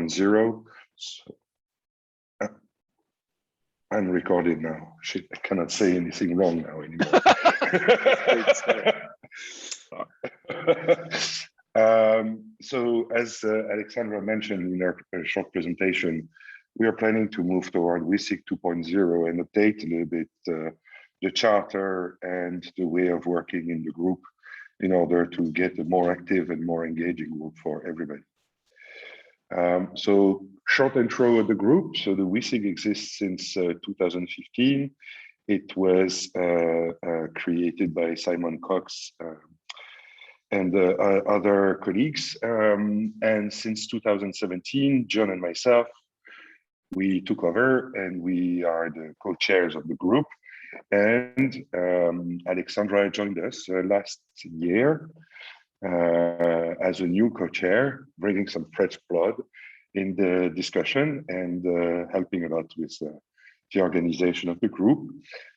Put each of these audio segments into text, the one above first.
2.0. So, I'm recorded now. Shit, I cannot say anything wrong now anymore. So as Alexandra mentioned in her short presentation, we are planning to move toward VSSIG 2.0 and update a little bit the charter and the way of working in the group in order to get a more active and more engaging group for everybody. So short intro of the group. So the VSSIG exists since 2015. It was created by Simon Cox and other colleagues. And since 2017, John and myself, we took over and we are the co-chairs of the group. And Alexandra joined us last year as a new co-chair, bringing some fresh blood in the discussion and helping a lot with the organization of the group.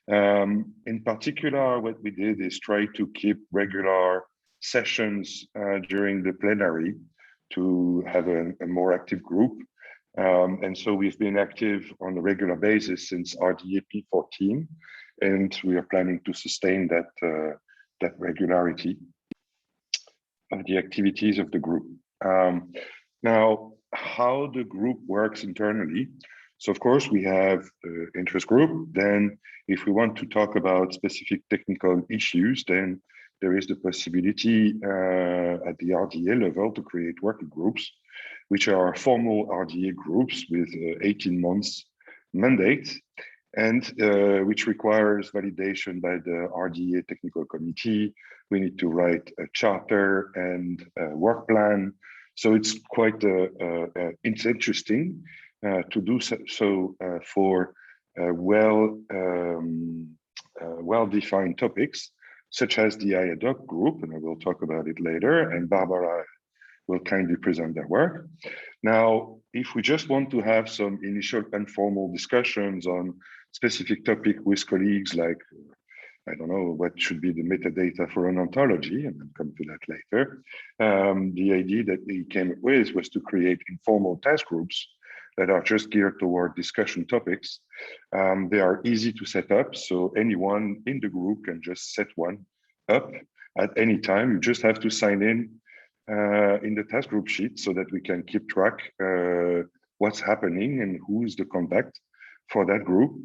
In particular, what we did is try to keep regular sessions during the plenary to have a more active group. And so we've been active on a regular basis since RDAP 14, and we are planning to sustain that, that regularity of the activities of the group. Now, how the group works internally. So of course we have the interest group. Then if we want to talk about specific technical issues, then there is the possibility at the RDA level to create working groups, which are formal RDA groups with 18 months mandate, and which requires validation by the RDA technical committee. We need to write a charter and a work plan. So it's quite it's interesting to do so for well-defined topics, such as the IADOC group, and I will talk about it later, and Barbara will kindly present their work. Now, if we just want to have some initial informal discussions on specific topic with colleagues, like, I don't know, what should be the metadata for an ontology, and I'll come to that later. The idea that we came up with was to create informal task groups that are just geared toward discussion topics. They are easy to set up, so anyone in the group can just set one up at any time. You just have to sign in the task group sheet so that we can keep track what's happening and who's the contact for that group.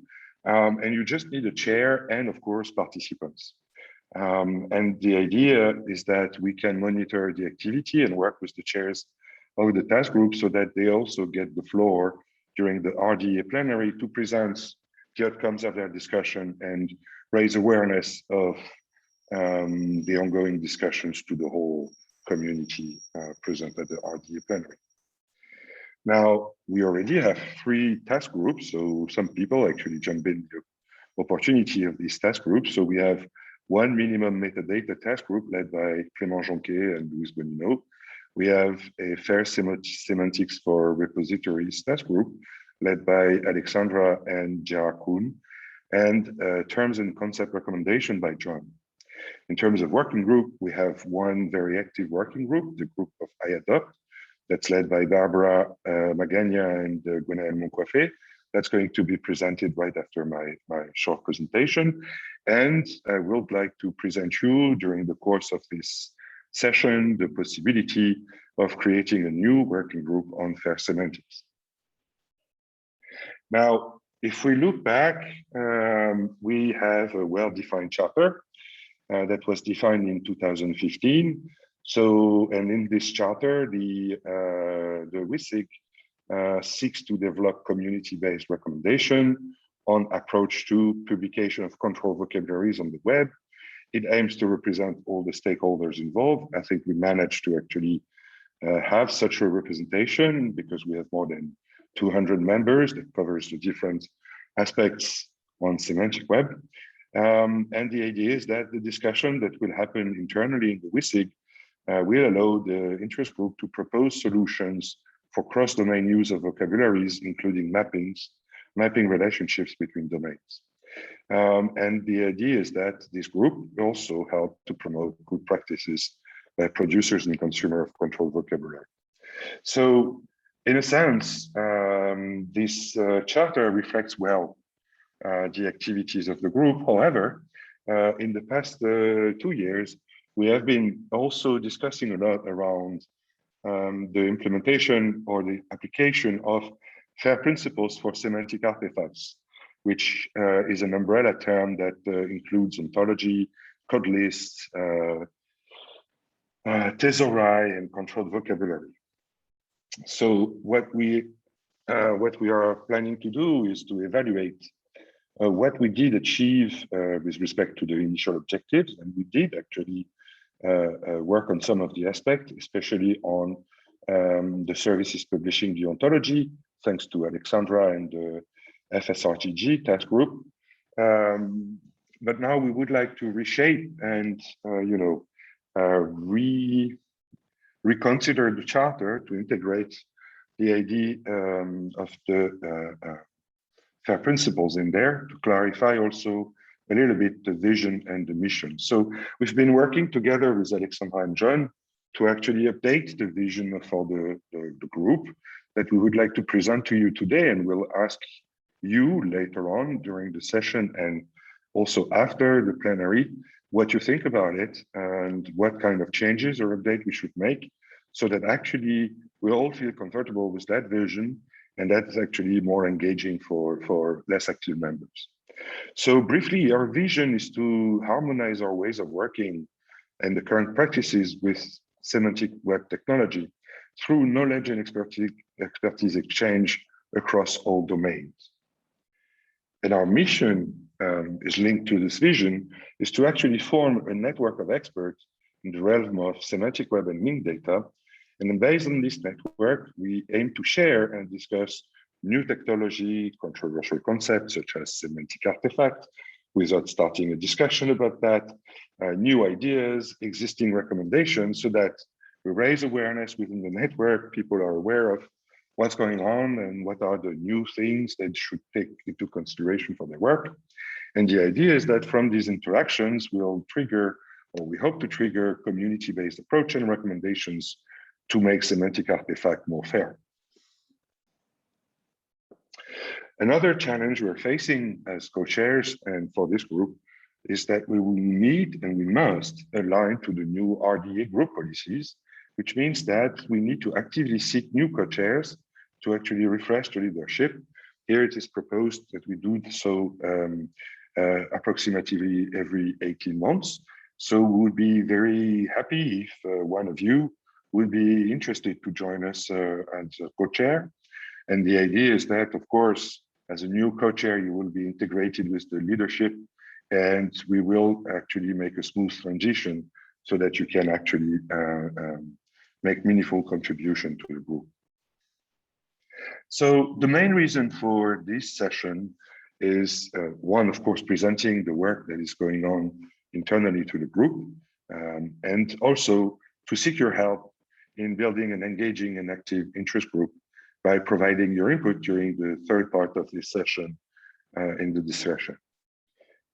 And you just need a chair and, of course, participants. And the idea is that we can monitor the activity and work with the chairs of the task group so that they also get the floor during the RDA plenary to present the outcomes of their discussion and raise awareness of the ongoing discussions to the whole community present at the RDA plenary. Now, we already have 3 task groups, so some people actually jump in the opportunity of these task groups. So we have one minimum metadata task group led by Clément Jonquet and Louis Bonino. We have a fair semantics for repositories task group led by Alexandra and Gerard Kuhn, and terms and concept recommendation by John. In terms of working group, we have one very active working group, the group of IADOC, that's led by Barbara Magagna and Gwenaëlle Moncoiffé. That's going to be presented right after my short presentation. And I would like to present you during the course of this session the possibility of creating a new working group on fair semantics. Now, if we look back, we have a well-defined charter that was defined in 2015. So, and in this charter, the VSSIG seeks to develop community-based recommendation on approach to publication of control vocabularies on the web. It aims to represent all the stakeholders involved. I think we managed to actually have such a representation because we have more than 200 members that covers the different aspects on semantic web. And the idea is that the discussion that will happen internally in the VSSIG will allow the interest group to propose solutions for cross-domain use of vocabularies, including mapping relationships between domains. And the idea is that this group will also help to promote good practices by producers and consumers of controlled vocabulary. So In a sense, this charter reflects well the activities of the group. However, in the past 2 years, we have been also discussing a lot around the implementation or the application of FAIR principles for semantic artifacts, which is an umbrella term that includes ontology, code lists, thesauri, and controlled vocabulary. So what we are planning to do is to evaluate what we did achieve with respect to the initial objectives, and we did actually work on some of the aspects, especially on the services publishing the ontology, thanks to Alexandra and the FSRTG task group. But now we would like to reshape and reconsider the charter to integrate the idea of the FAIR principles in there, to clarify also a little bit the vision and the mission. So we've been working together with Alexandra and John to actually update the vision for the group that we would like to present to you today, and we'll ask you later on during the session and also after the plenary what you think about it and what kind of changes or update we should make, so that actually we all feel comfortable with that vision, and that's actually more engaging for less active members. So briefly, our vision is to harmonize our ways of working and the current practices with semantic web technology through knowledge and expertise exchange across all domains. And our mission is linked to this vision, is to actually form a network of experts in the realm of semantic web and linked data. And then based on this network, we aim to share and discuss new technology, controversial concepts such as semantic artifact, without starting a discussion about that, new ideas, existing recommendations, so that we raise awareness within the network. People are aware of what's going on and what are the new things they should take into consideration for their work. And the idea is that from these interactions, we'll trigger, or we hope to trigger, community-based approach and recommendations to make semantic artifact more fair. Another challenge we're facing as co-chairs and for this group is that we will need and we must align to the new RDA group policies, which means that we need to actively seek new co-chairs to actually refresh the leadership. Here it is proposed that we do so approximately every 18 months. So we would be very happy if one of you would be interested to join us as a co-chair. And the idea is that, of course, as a new co-chair, you will be integrated with the leadership, and we will actually make a smooth transition so that you can actually make meaningful contribution to the group. So the main reason for this session is one, of course, presenting the work that is going on internally to the group, and also to seek your help in building an engaging and active interest group by providing your input during the third part of this session in the discussion.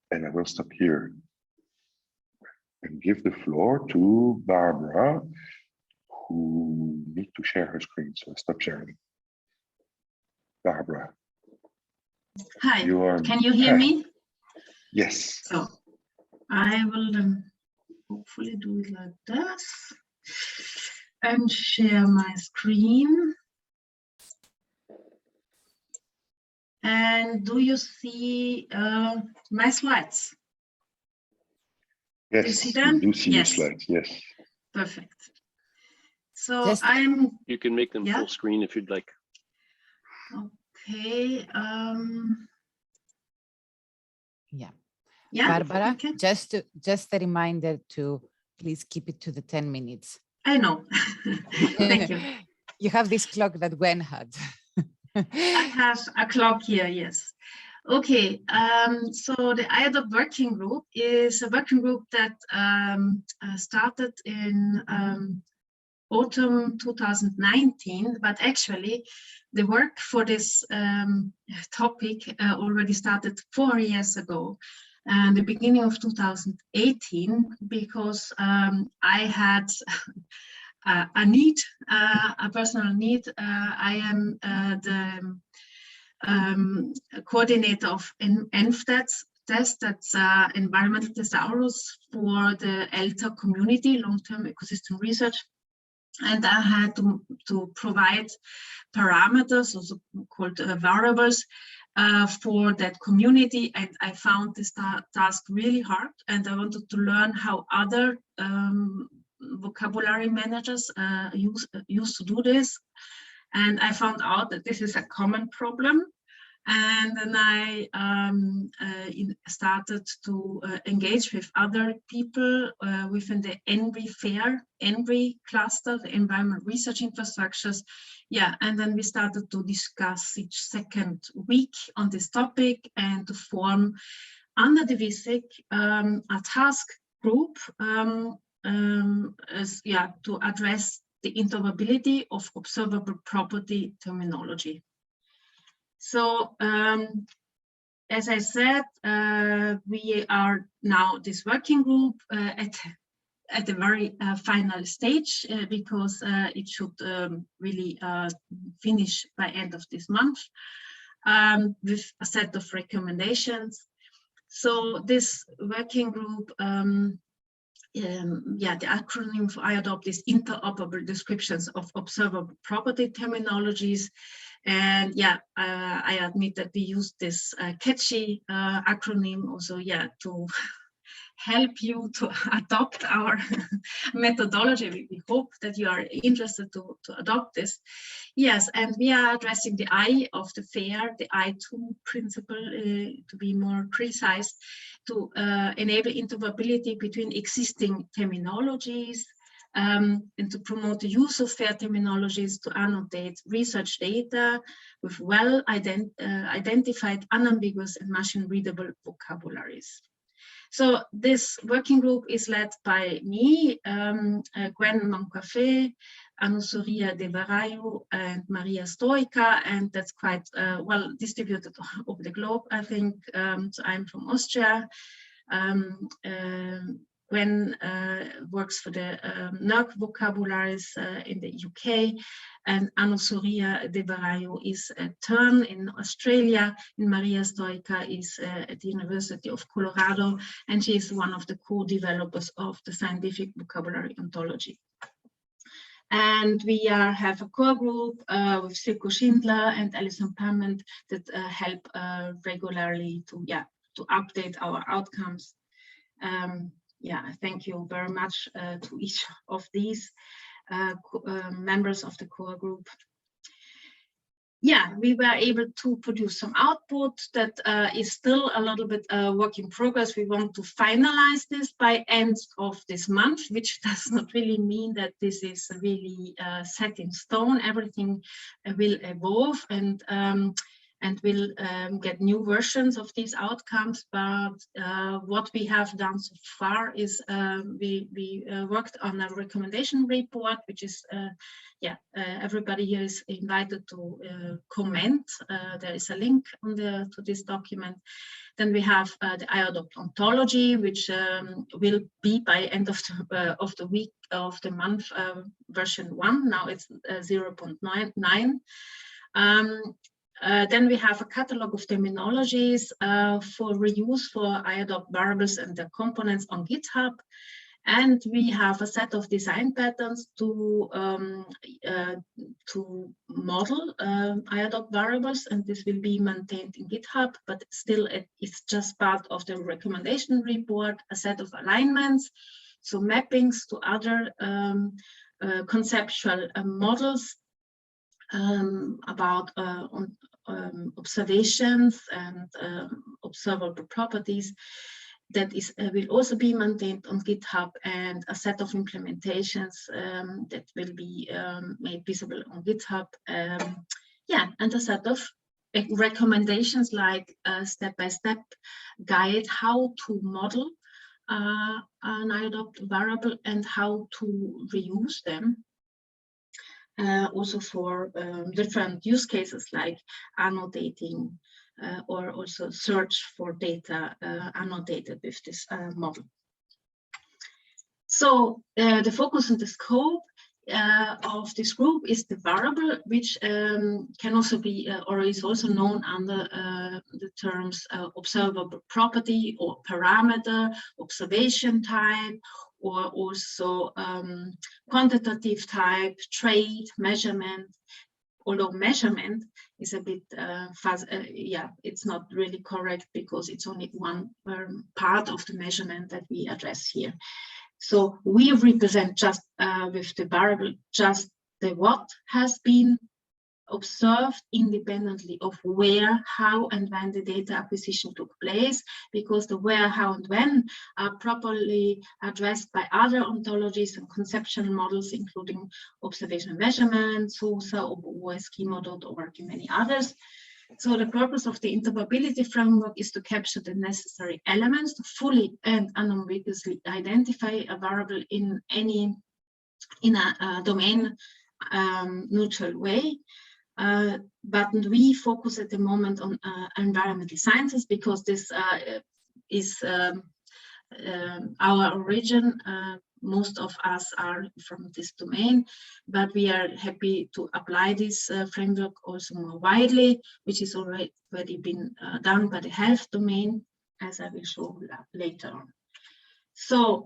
And I will stop here and give the floor to Barbara, who needs to share her screen. So stop sharing. Barbara. Hi, can you hear me? Yes. So I will hopefully do it like this and share my screen. And do you see my slides? Yes, do you see them? We do see yes. Your slides, yes. Perfect. So You can make them full screen if you'd like. Okay. Yeah. Barbara, okay. just a reminder to please keep it to the 10 minutes. I know. Thank you. You have this clock that Gwen had. I have a clock here, yes. Okay, so the IADOC working group is a working group that started in autumn 2019, but actually the work for this topic already started 4 years ago, and the beginning of 2018, because I had a need, a personal need. I am the coordinator of ENFTES test, that's environmental thesaurus for the ELTA community, long-term ecosystem research. And I had to provide parameters, also called variables, for that community. And I found this task really hard. And I wanted to learn how other vocabulary managers used to do this. And I found out that this is a common problem. And then I started to engage with other people within the ENVI cluster, the environment research infrastructures. Yeah, and then we started to discuss each second week on this topic and to form under the VSSIG a task group to address the interoperability of observable property terminology. So, as I said, we are now this working group at the very final stage because it should really finish by end of this month with a set of recommendations. So this working group, the acronym for IADOP is Interoperable Descriptions of Observable Property Terminologies. And I admit that we use this catchy acronym also, to help you to adopt our methodology. We hope that you are interested to adopt this. Yes, and we are addressing the I of the FAIR, the I2 principle, to be more precise, to enable interoperability between existing terminologies, and to promote the use of FAIR terminologies to annotate research data with well-identified, unambiguous, and machine-readable vocabularies. So this working group is led by me, Gwen Moncafe, Anusoria de Varayo, and Maria Stoica, and that's quite well distributed over the globe, I think. So I'm from Austria. Gwen works for the NERC vocabularies in the UK, and Anusoria de Varayo is at TURN in Australia, and Maria Stoica is at the University of Colorado, and she is one of the co-developers of the scientific vocabulary ontology. And we have a core group with Silko Schindler and Alison Parment that help regularly to update our outcomes. Thank you very much to each of these members of the core group. Yeah, we were able to produce some output that is still a little bit work in progress. We want to finalize this by end of this month, which does not really mean that this is really set in stone. Everything will evolve and we'll get new versions of these outcomes. But what we have done so far is we worked on a recommendation report, which is, everybody here is invited to comment. There is a link on to this document. Then we have the IADOP ontology, which will be by end of the week of the month, version 1. Now it's 0.9. Then we have a catalog of terminologies for reuse for IADOP variables and their components on GitHub. And we have a set of design patterns to model IADOP variables, and this will be maintained in GitHub, but still it's just part of the recommendation report, a set of alignments, so mappings to other conceptual models about observations and observable properties that will also be maintained on GitHub, and a set of implementations that will be made visible on GitHub. And a set of recommendations like a step-by-step guide how to model an IADOP variable and how to reuse them. Also for different use cases like annotating or also search for data annotated with this model. So the focus on the scope of this group is the variable, which can also be or is also known under the terms observable property or parameter, observation type, or also quantitative type, trait, measurement. Although measurement is a bit yeah, it's not really correct because it's only one part of the measurement that we address here. So we represent just with the variable just the what has been observed independently of where, how, and when the data acquisition took place, because the where, how, and when are properly addressed by other ontologies and conceptual models, including observation and measurement, SOSA, OSChemo.org, and many others. So the purpose of the interoperability framework is to capture the necessary elements to fully and unambiguously identify a variable in a domain neutral way. But we focus at the moment on environmental sciences because this is our origin. Most of us are from this domain, but we are happy to apply this framework also more widely, which is already been done by the health domain, as I will show later on. So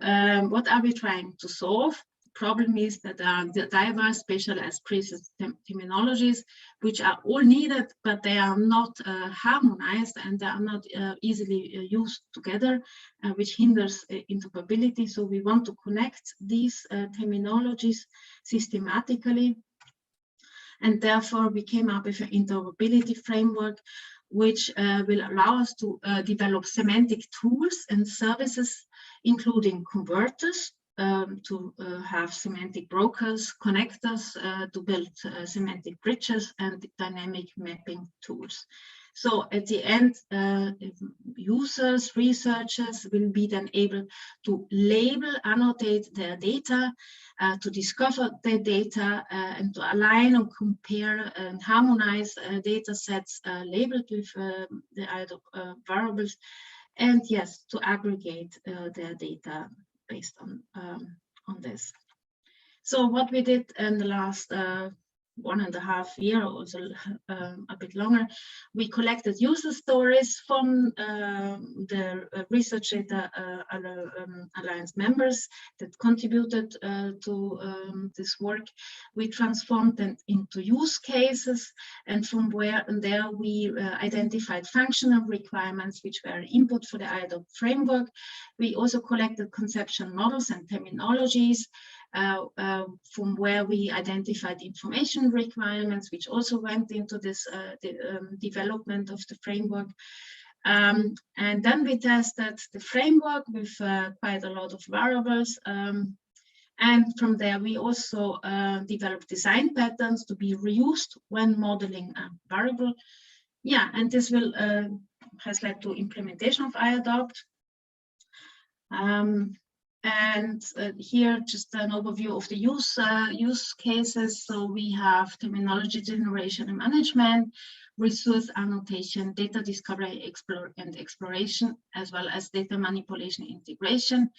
what are we trying to solve? Problem is that there are diverse specialized precise terminologies which are all needed, but they are not harmonized and they are not easily used together, which hinders interoperability. So we want to connect these terminologies systematically, and therefore we came up with an interoperability framework which will allow us to develop semantic tools and services, including converters, to have semantic brokers, connectors, to build semantic bridges, and dynamic mapping tools. So at the end, users, researchers will be then able to label, annotate their data, to discover their data, and to align and compare and harmonize data sets labeled with the IADOC variables, and yes, to aggregate their data based on this. So what we did in the last 1.5 years, also a bit longer, we collected user stories from the Research Data Alliance members that contributed to this work. We transformed them into use cases, and from there we identified functional requirements which were input for the IADOC framework. We also collected conceptual models and terminologies, from where we identified information requirements, which also went into this development of the framework. And then we tested the framework with quite a lot of variables. And from there, we also developed design patterns to be reused when modeling a variable. Yeah, and this will has led to implementation of IADOC. And here, just an overview of the use cases. So we have terminology generation and management, resource annotation, data discovery and exploration, as well as data manipulation integration.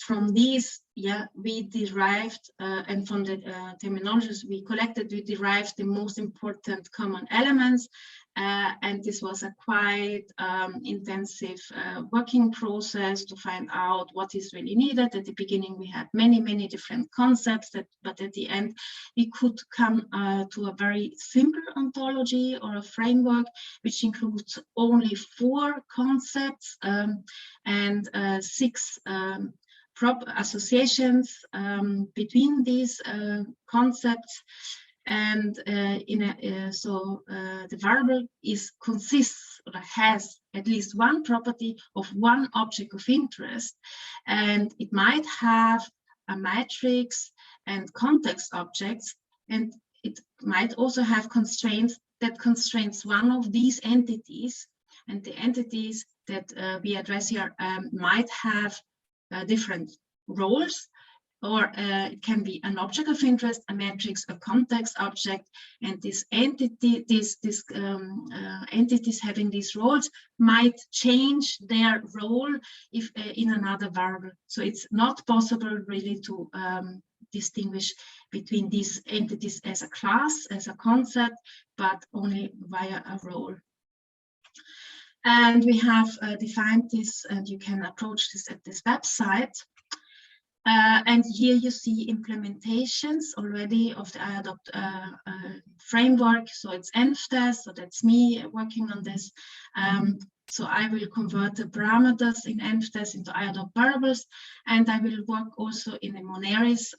From these, yeah, we derived, and from the terminologies we collected, we derived the most important common elements. And this was a quite intensive working process to find out what is really needed. At the beginning, we had many different concepts, but at the end, we could come to a very simple ontology or a framework, which includes only 4 concepts and 6 associations between these concepts. And the variable consists or has at least one property of one object of interest, and it might have a matrix and context objects, and it might also have constraints that constrains one of these entities, and the entities that we address here might have different roles or it can be an object of interest, a matrix, a context object, and this entity, entities having these roles might change their role if in another variable. So it's not possible really to distinguish between these entities as a class, as a concept, but only via a role. And we have defined this, and you can approach this at this website. And here you see implementations already of the IADOPT framework. So it's NFTES, so that's me working on this. So I will convert the parameters in NFTES into IADOPT variables, and I will work also in the Moneris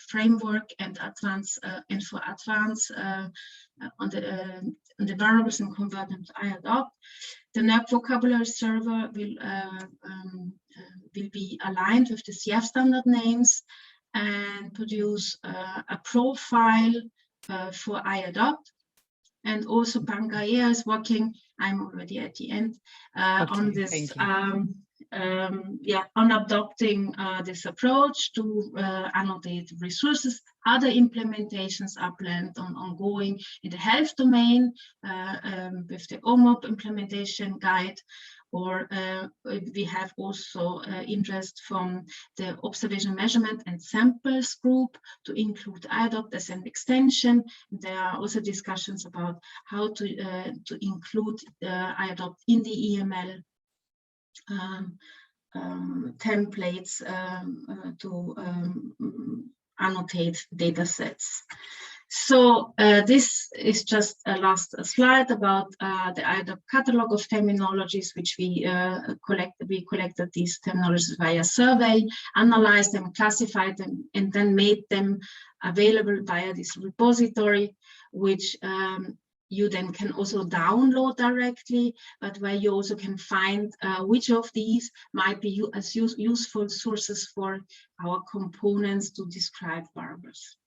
framework and advanced and for advanced on the variables and convert them to IADOPT. The NERC vocabulary server will be aligned with the CF standard names and produce a profile for IADOPT. And also Pangaea is working, I'm already at the end, on this, on adopting this approach to annotate resources. Other implementations are planned on ongoing in the health domain with the OMOP implementation guide, or we have also interest from the observation measurement and samples group to include IADOPT as an extension. There are also discussions about how to include IADOPT in the EML templates to annotate data sets. So this is just a last slide about the IADOPT catalog of terminologies, which we collected these terminologies via survey, analyzed them, classified them, and then made them available via this repository, which you then can also download directly, but where you also can find which of these might be as useful sources for our components to describe variables.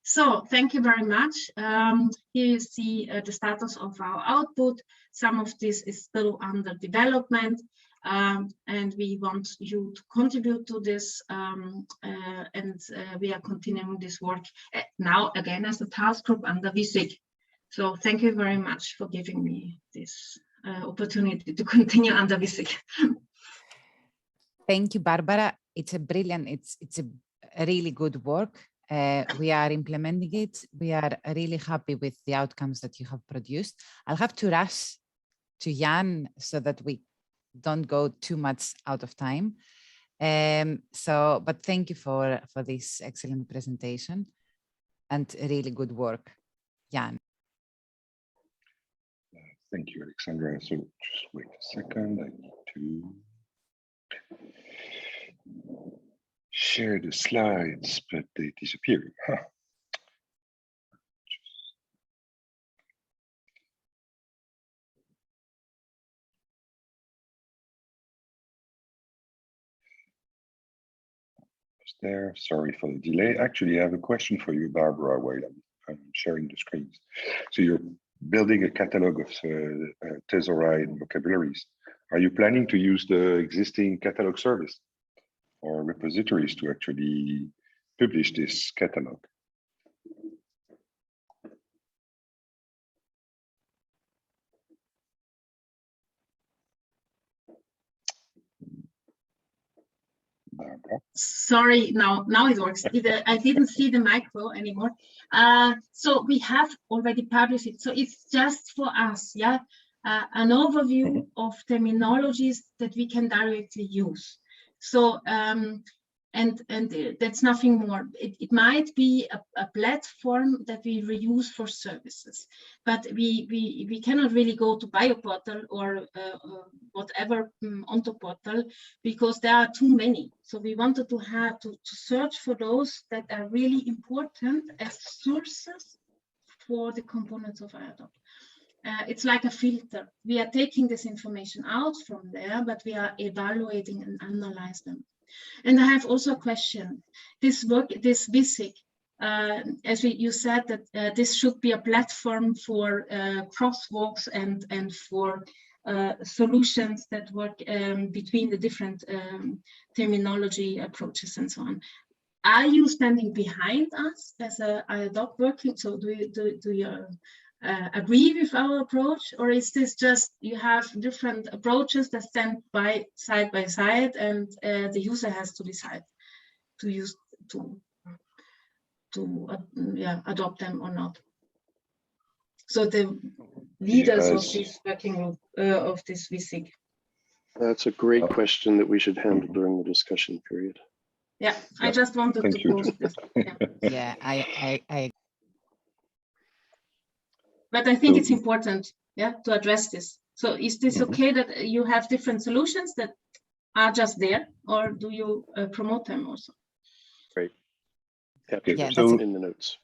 So thank you very much. Here you see the status of our output. Some of this is still under development, and we want you to contribute to this, and we are continuing this work now again as a task group under VSSIG. So thank you very much for giving me this opportunity to continue under VSSIG. Thank you, Barbara. It's a brilliant, it's a really good work. We are implementing it. We are really happy with the outcomes that you have produced. I'll have to rush to Jan so that we don't go too much out of time. But thank you for this excellent presentation and really good work, Jan. Thank you, Alexandra. So just wait a second. I need to share the slides, but they disappear. Huh. There, sorry for the delay. Actually, I have a question for you, Barbara, while I'm sharing the screens. So you're building a catalog of Thesauride vocabularies. Are you planning to use the existing catalog service or repositories to actually publish this catalog? Sorry, now it works. I didn't see the micro anymore. So we have already published it. So it's just for us, yeah, an overview of terminologies that we can directly use. So and that's nothing more. It might be a platform that we reuse for services, but we cannot really go to BioPortal or whatever OntoPortal because there are too many. So we wanted to have to search for those that are really important as sources for the components of IADOPT. It's like a filter. We are taking this information out from there, but we are evaluating and analyze them. And I have also a question. This work, this VSSIG, as you said that this should be a platform for crosswalks and for solutions that work between the different terminology approaches and so on. Are you standing behind us as a IADOC working? So do you agree with our approach, or is this just you have different approaches that stand side by side, and the user has to decide to adopt them or not? So the leaders of this working group of this VSSIG. That's a great question that we should handle during the discussion period. Yeah, I just wanted to pose this. Yeah, I But I think it's important, to address this. So is this okay that you have different solutions that are just there, or do you promote them also? Great. Happy Yeah, so in the notes.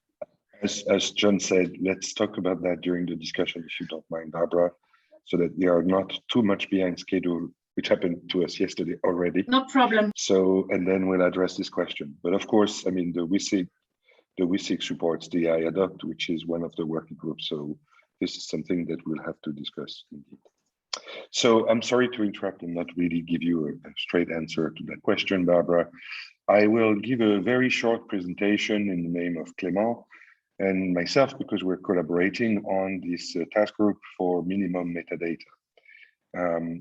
As John said, let's talk about that during the discussion, if you don't mind, Barbara, so that we are not too much behind schedule, which happened to us yesterday already. No problem. So, and then we'll address this question. But of course, I mean, the VSSIG supports the IADOC, which is one of the working groups. So this is something that we'll have to discuss indeed. So I'm sorry to interrupt and not really give you a straight answer to that question, Barbara. I will give a very short presentation in the name of Clément and myself, because we're collaborating on this task group for minimum metadata.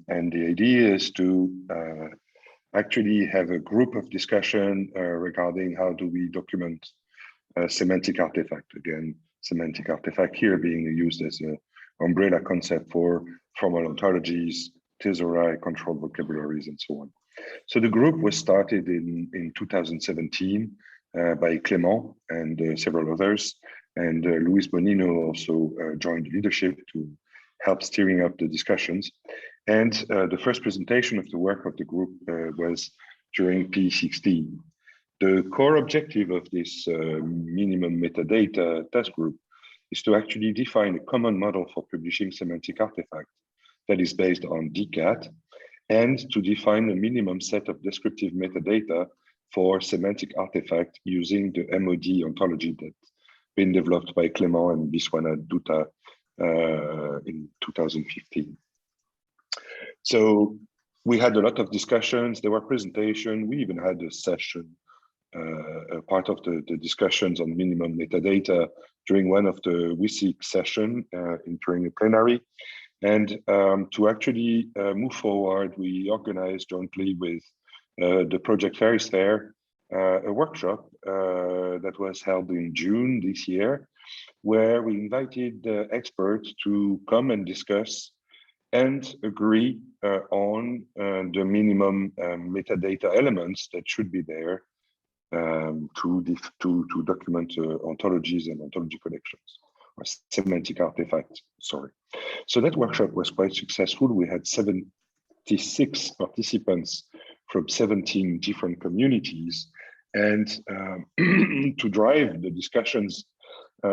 And the idea is to actually have a group of discussion regarding how do we document semantic artifact. Again, semantic artifact here being used as an umbrella concept for formal ontologies, thesauri, controlled vocabularies, and so on. So the group was started in 2017 by Clément and several others. And Luis Bonino also joined the leadership to help steering up the discussions. And the first presentation of the work of the group was during P16. The core objective of this minimum metadata task group is to actually define a common model for publishing semantic artifact that is based on DCAT, and to define a minimum set of descriptive metadata for semantic artifact using the MOD ontology that's been developed by Clément and Viswanath Dutta in 2015. So we had a lot of discussions, there were presentations, we even had a session, a part of the discussions on minimum metadata during one of the VSSIG session during the plenary. And to actually move forward, we organized jointly with the Project Ferris Fair a workshop that was held in June this year, where we invited experts to come and discuss and agree on the minimum metadata elements that should be there to document ontologies and ontology collections, or semantic artifacts, sorry. So that workshop was quite successful. We had 76 participants from 17 different communities. And to drive the discussions,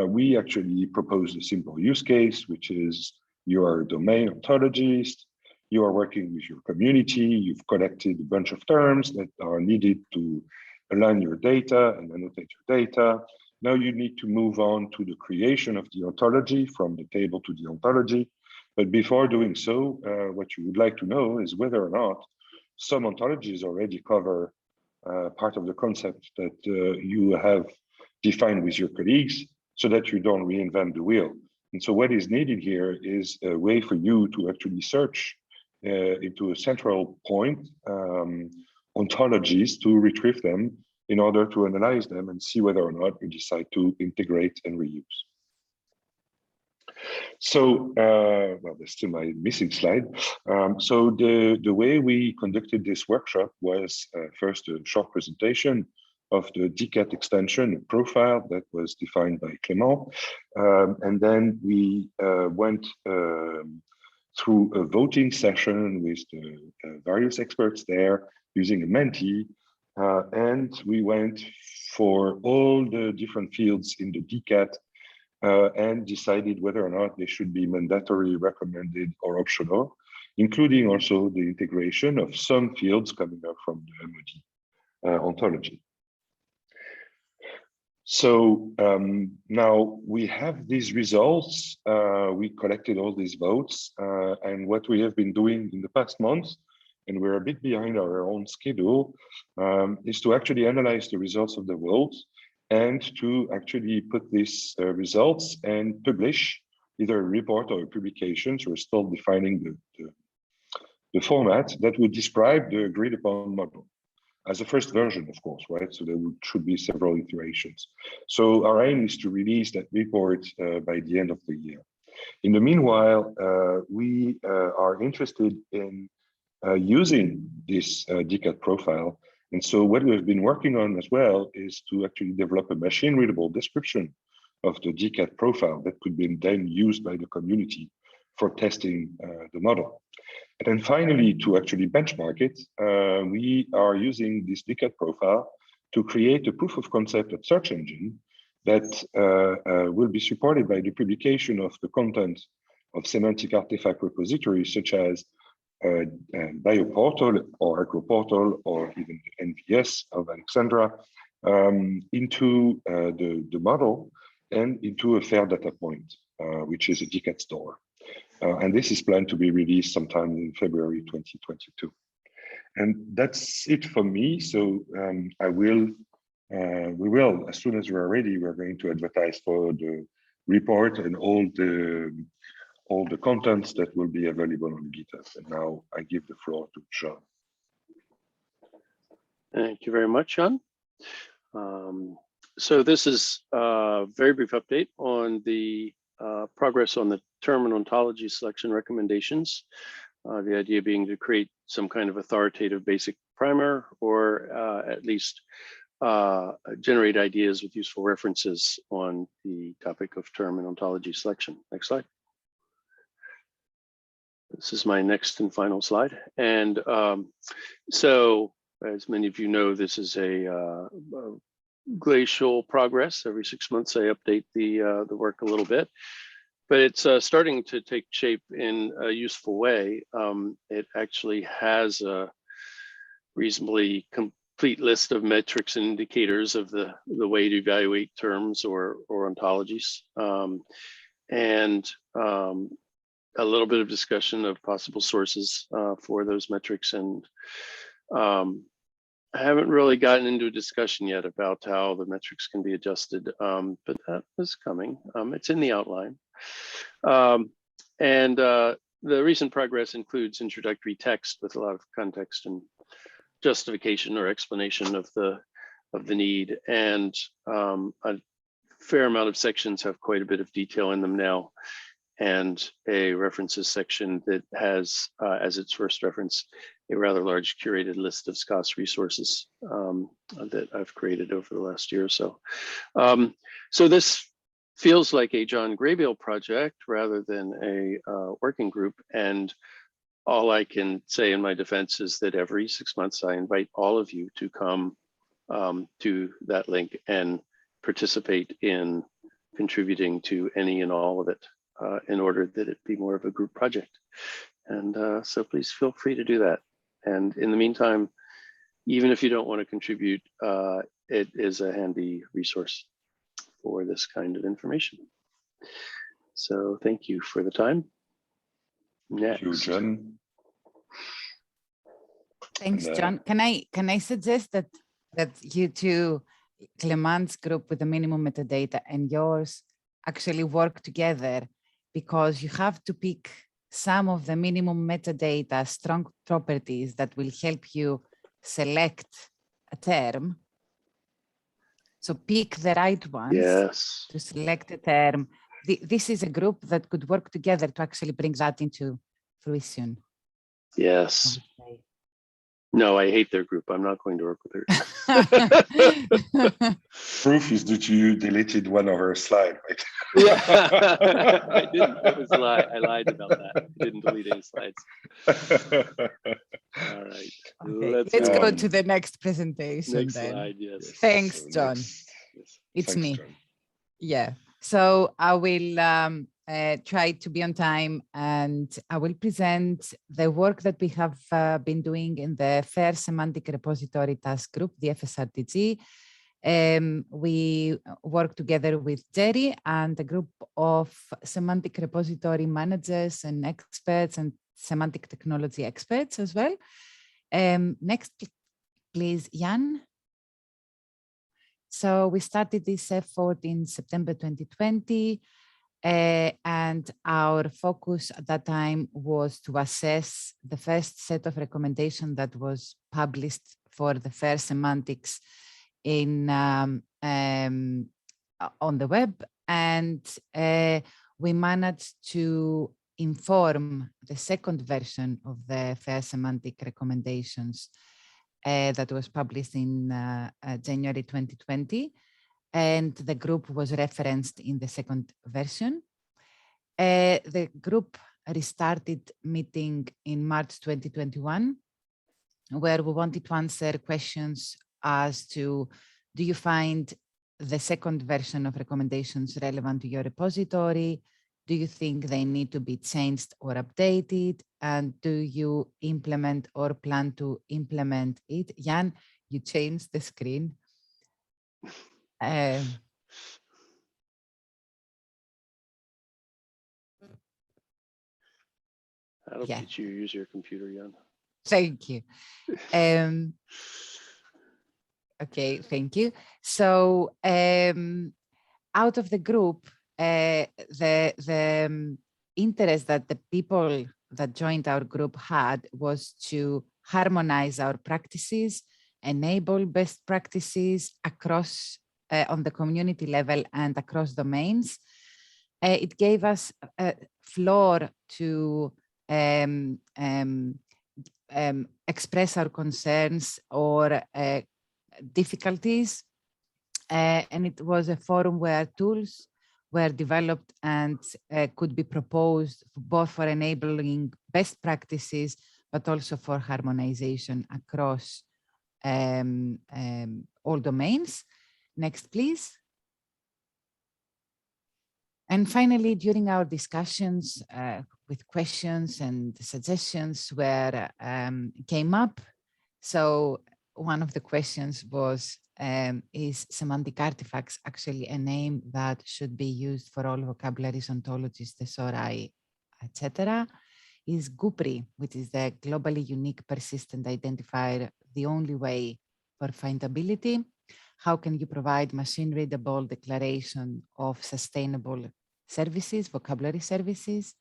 we actually proposed a simple use case, which is you are a domain ontologist, you are working with your community, you've collected a bunch of terms that are needed to align your data and annotate your data. Now you need to move on to the creation of the ontology from the table to the ontology. But before doing so, what you would like to know is whether or not some ontologies already cover part of the concept that you have defined with your colleagues, so that you don't reinvent the wheel. And so what is needed here is a way for you to actually search into a central point ontologies to retrieve them in order to analyze them and see whether or not you decide to integrate and reuse. So, well, there's still my missing slide. So the way we conducted this workshop was first a short presentation of the DCAT extension profile that was defined by Clément. And then we went through a voting session with the various experts there using a Menti. And we went for all the different fields in the DCAT and decided whether or not they should be mandatory, recommended, or optional, including also the integration of some fields coming up from the MOD ontology. So now we have these results. We collected all these votes, and what we have been doing in the past months, and we're a bit behind our own schedule, is to actually analyze the results of the votes and to actually put these results and publish either a report or a publication. So we're still defining the format that would describe the agreed upon model as a first version, of course, right? So there should be several iterations. So our aim is to release that report by the end of the year. In the meanwhile, we are interested in using this DCAT profile. And so what we've been working on as well is to actually develop a machine readable description of the DCAT profile that could be then used by the community for testing the model. And then finally, to actually benchmark it, we are using this DCAT profile to create a proof of concept of search engine that will be supported by the publication of the content of semantic artifact repositories such as BioPortal or AgroPortal or even NVS of Alexandra into the model and into a fair data point, which is a DCAT store. And this is planned to be released sometime in February 2022. And that's it for me. So we will, as soon as we're ready, we're going to advertise for the report and all the contents that will be available on GitHub. And now I give the floor to John. Thank you very much, John. So this is a very brief update on the progress on the term and ontology selection recommendations. The idea being to create some kind of authoritative basic primer, or at least generate ideas with useful references on the topic of term and ontology selection. Next slide. This is my next and final slide. And so, as many of you know, this is a glacial progress. Every 6 months, I update the work a little bit. But it's starting to take shape in a useful way. It actually has a reasonably complete list of metrics and indicators of the way to evaluate terms or ontologies, and a little bit of discussion of possible sources for those metrics. And I haven't really gotten into a discussion yet about how the metrics can be adjusted, but that is coming. It's in the outline. And the recent progress includes introductory text with a lot of context and justification or explanation of the need, and a fair amount of sections have quite a bit of detail in them now, and a references section that has as its first reference a rather large curated list of SCOS resources that I've created over the last year or so. So this feels like a John Graybill project rather than a working group. And all I can say in my defense is that every 6 months, I invite all of you to come to that link and participate in contributing to any and all of it in order that it be more of a group project. And so please feel free to do that. And in the meantime, even if you don't want to contribute, it is a handy resource for this kind of information. So thank you for the time. Next. Thank you, John. Thanks, John. Can I suggest that you two, Clement's group with the minimum metadata and yours, actually work together, because you have to pick some of the minimum metadata strong properties that will help you select a term. So pick the right ones to select a term. This is a group that could work together to actually bring that into fruition. Yes. No, I hate their group. I'm not going to work with her. Proof is that you deleted one of her slides, right? Yeah, I didn't. That was a lie. I lied about that. I didn't delete any slides. All right. Okay. Let's go to the next presentation. Next then. slide, yes. Thanks, John. It's me. John. Yeah. So I will try to be on time, and I will present the work that we have been doing in the FAIR Semantic Repository Task Group, the FSRTG. We work together with Jerry and a group of semantic repository managers and experts and semantic technology experts as well. Next, please, Jan. So we started this effort in September 2020, and our focus at that time was to assess the first set of recommendations that was published for the FAIR semantics in on the web, and we managed to inform the second version of the FAIR semantic recommendations that was published in January 2020, and the group was referenced in the second version. The group restarted meeting in March 2021, where we wanted to answer questions as to, do you find the second version of recommendations relevant to your repository? Do you think they need to be changed or updated? And do you implement or plan to implement it? Jan, you changed the screen. I don't teach you use your computer, Jan. Thank you. Okay, thank you. So out of the group, the interest that the people that joined our group had was to harmonize our practices, enable best practices across on the community level and across domains. It gave us a floor to express our concerns or difficulties, and it was a forum where tools were developed and could be proposed both for enabling best practices, but also for harmonization across all domains. Next, please. And finally, during our discussions with questions and suggestions where came up, so one of the questions was, is semantic artifacts actually a name that should be used for all vocabularies, ontologies, thesauri, etc.? Is GUPRI, which is the globally unique persistent identifier, the only way for findability? How can you provide machine-readable declaration of sustainable services, vocabulary services?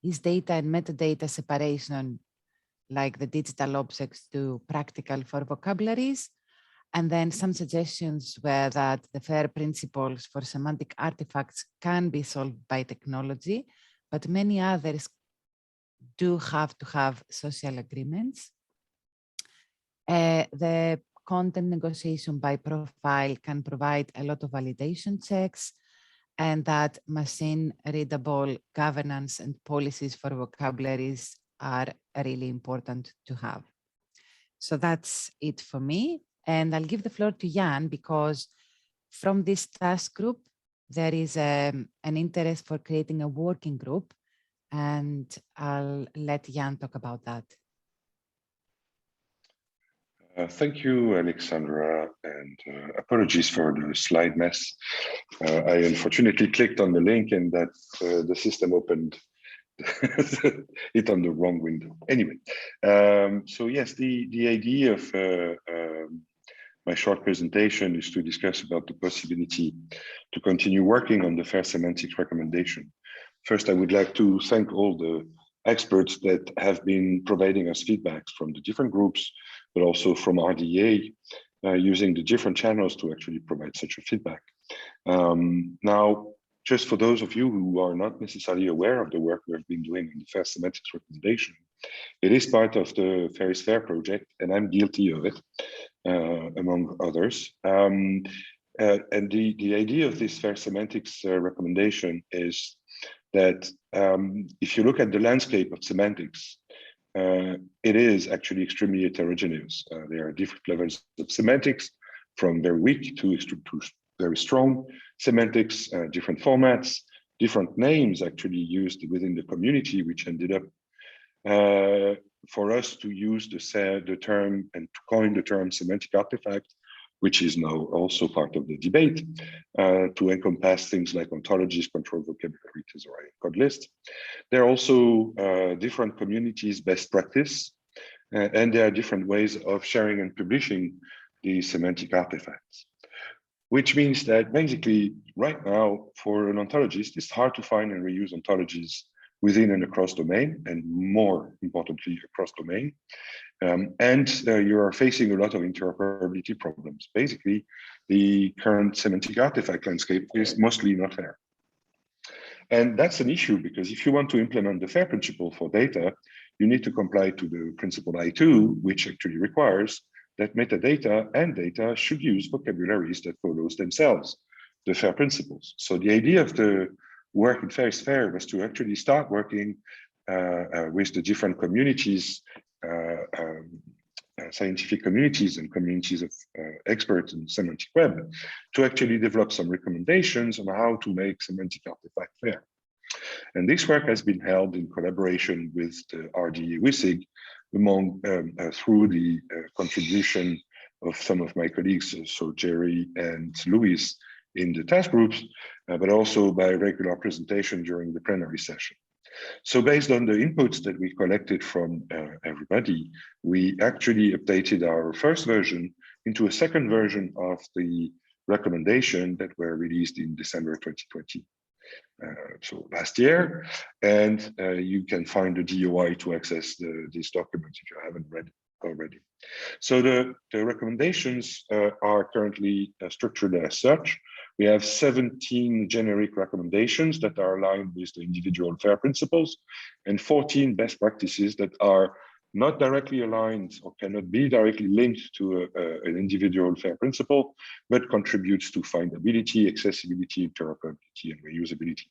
Is data and metadata separation, like the digital objects, do practical for vocabularies? And then some suggestions were that the FAIR principles for semantic artifacts can be solved by technology, but many others do have to have social agreements. The content negotiation by profile can provide a lot of validation checks, and that machine readable governance and policies for vocabularies are really important to have. So that's it for me. And I'll give the floor to Jan, because from this task group, there is an interest for creating a working group, and I'll let Jan talk about that. Thank you, Alexandra, and apologies for the slide mess. I unfortunately clicked on the link and that the system opened it on the wrong window. Anyway, so yes, the idea of my short presentation is to discuss about the possibility to continue working on the FAIR semantics recommendation. First, I would like to thank all the experts that have been providing us feedbacks from the different groups, but also from RDA, using the different channels to actually provide such a feedback. Now, just for those of you who are not necessarily aware of the work we've been doing in the FAIR semantics recommendation, it is part of the FAIR is FAIR project, and I'm guilty of it, among others. And the idea of this FAIR semantics recommendation is that if you look at the landscape of semantics, it is actually extremely heterogeneous. There are different levels of semantics, from very weak to very strong semantics, different formats, different names actually used within the community, which ended up for us to use the term and to coin the term semantic artifact which is now also part of the debate, to encompass things like ontologies, control vocabulary, thesaurus, code list. There are also different communities best practice, and there are different ways of sharing and publishing the semantic artifacts, which means that basically right now for an ontologist, it's hard to find and reuse ontologies within and across domain, and more importantly, across domain. You are facing a lot of interoperability problems. Basically, the current semantic artifact landscape is mostly not fair. And that's an issue because if you want to implement the FAIR principle for data, you need to comply to the principle I2, which actually requires that metadata and data should use vocabularies that follows themselves, the FAIR principles. So the idea of the work in FAIR is FAIR was to actually start working with the different communities, scientific communities and communities of experts in semantic web, to actually develop some recommendations on how to make semantic artifact fair. And this work has been held in collaboration with the RDA VSSIG through the contribution of some of my colleagues, so Jerry and Louis in the task groups, but also by regular presentation during the plenary session. So based on the inputs that we collected from everybody, we actually updated our first version into a second version of the recommendation that were released in December 2020. So last year, and you can find the DOI to access this document if you haven't read it already. So the recommendations are currently structured as such. We have 17 generic recommendations that are aligned with the individual FAIR principles, and 14 best practices that are not directly aligned or cannot be directly linked to an individual FAIR principle, but contributes to findability, accessibility, interoperability, and reusability.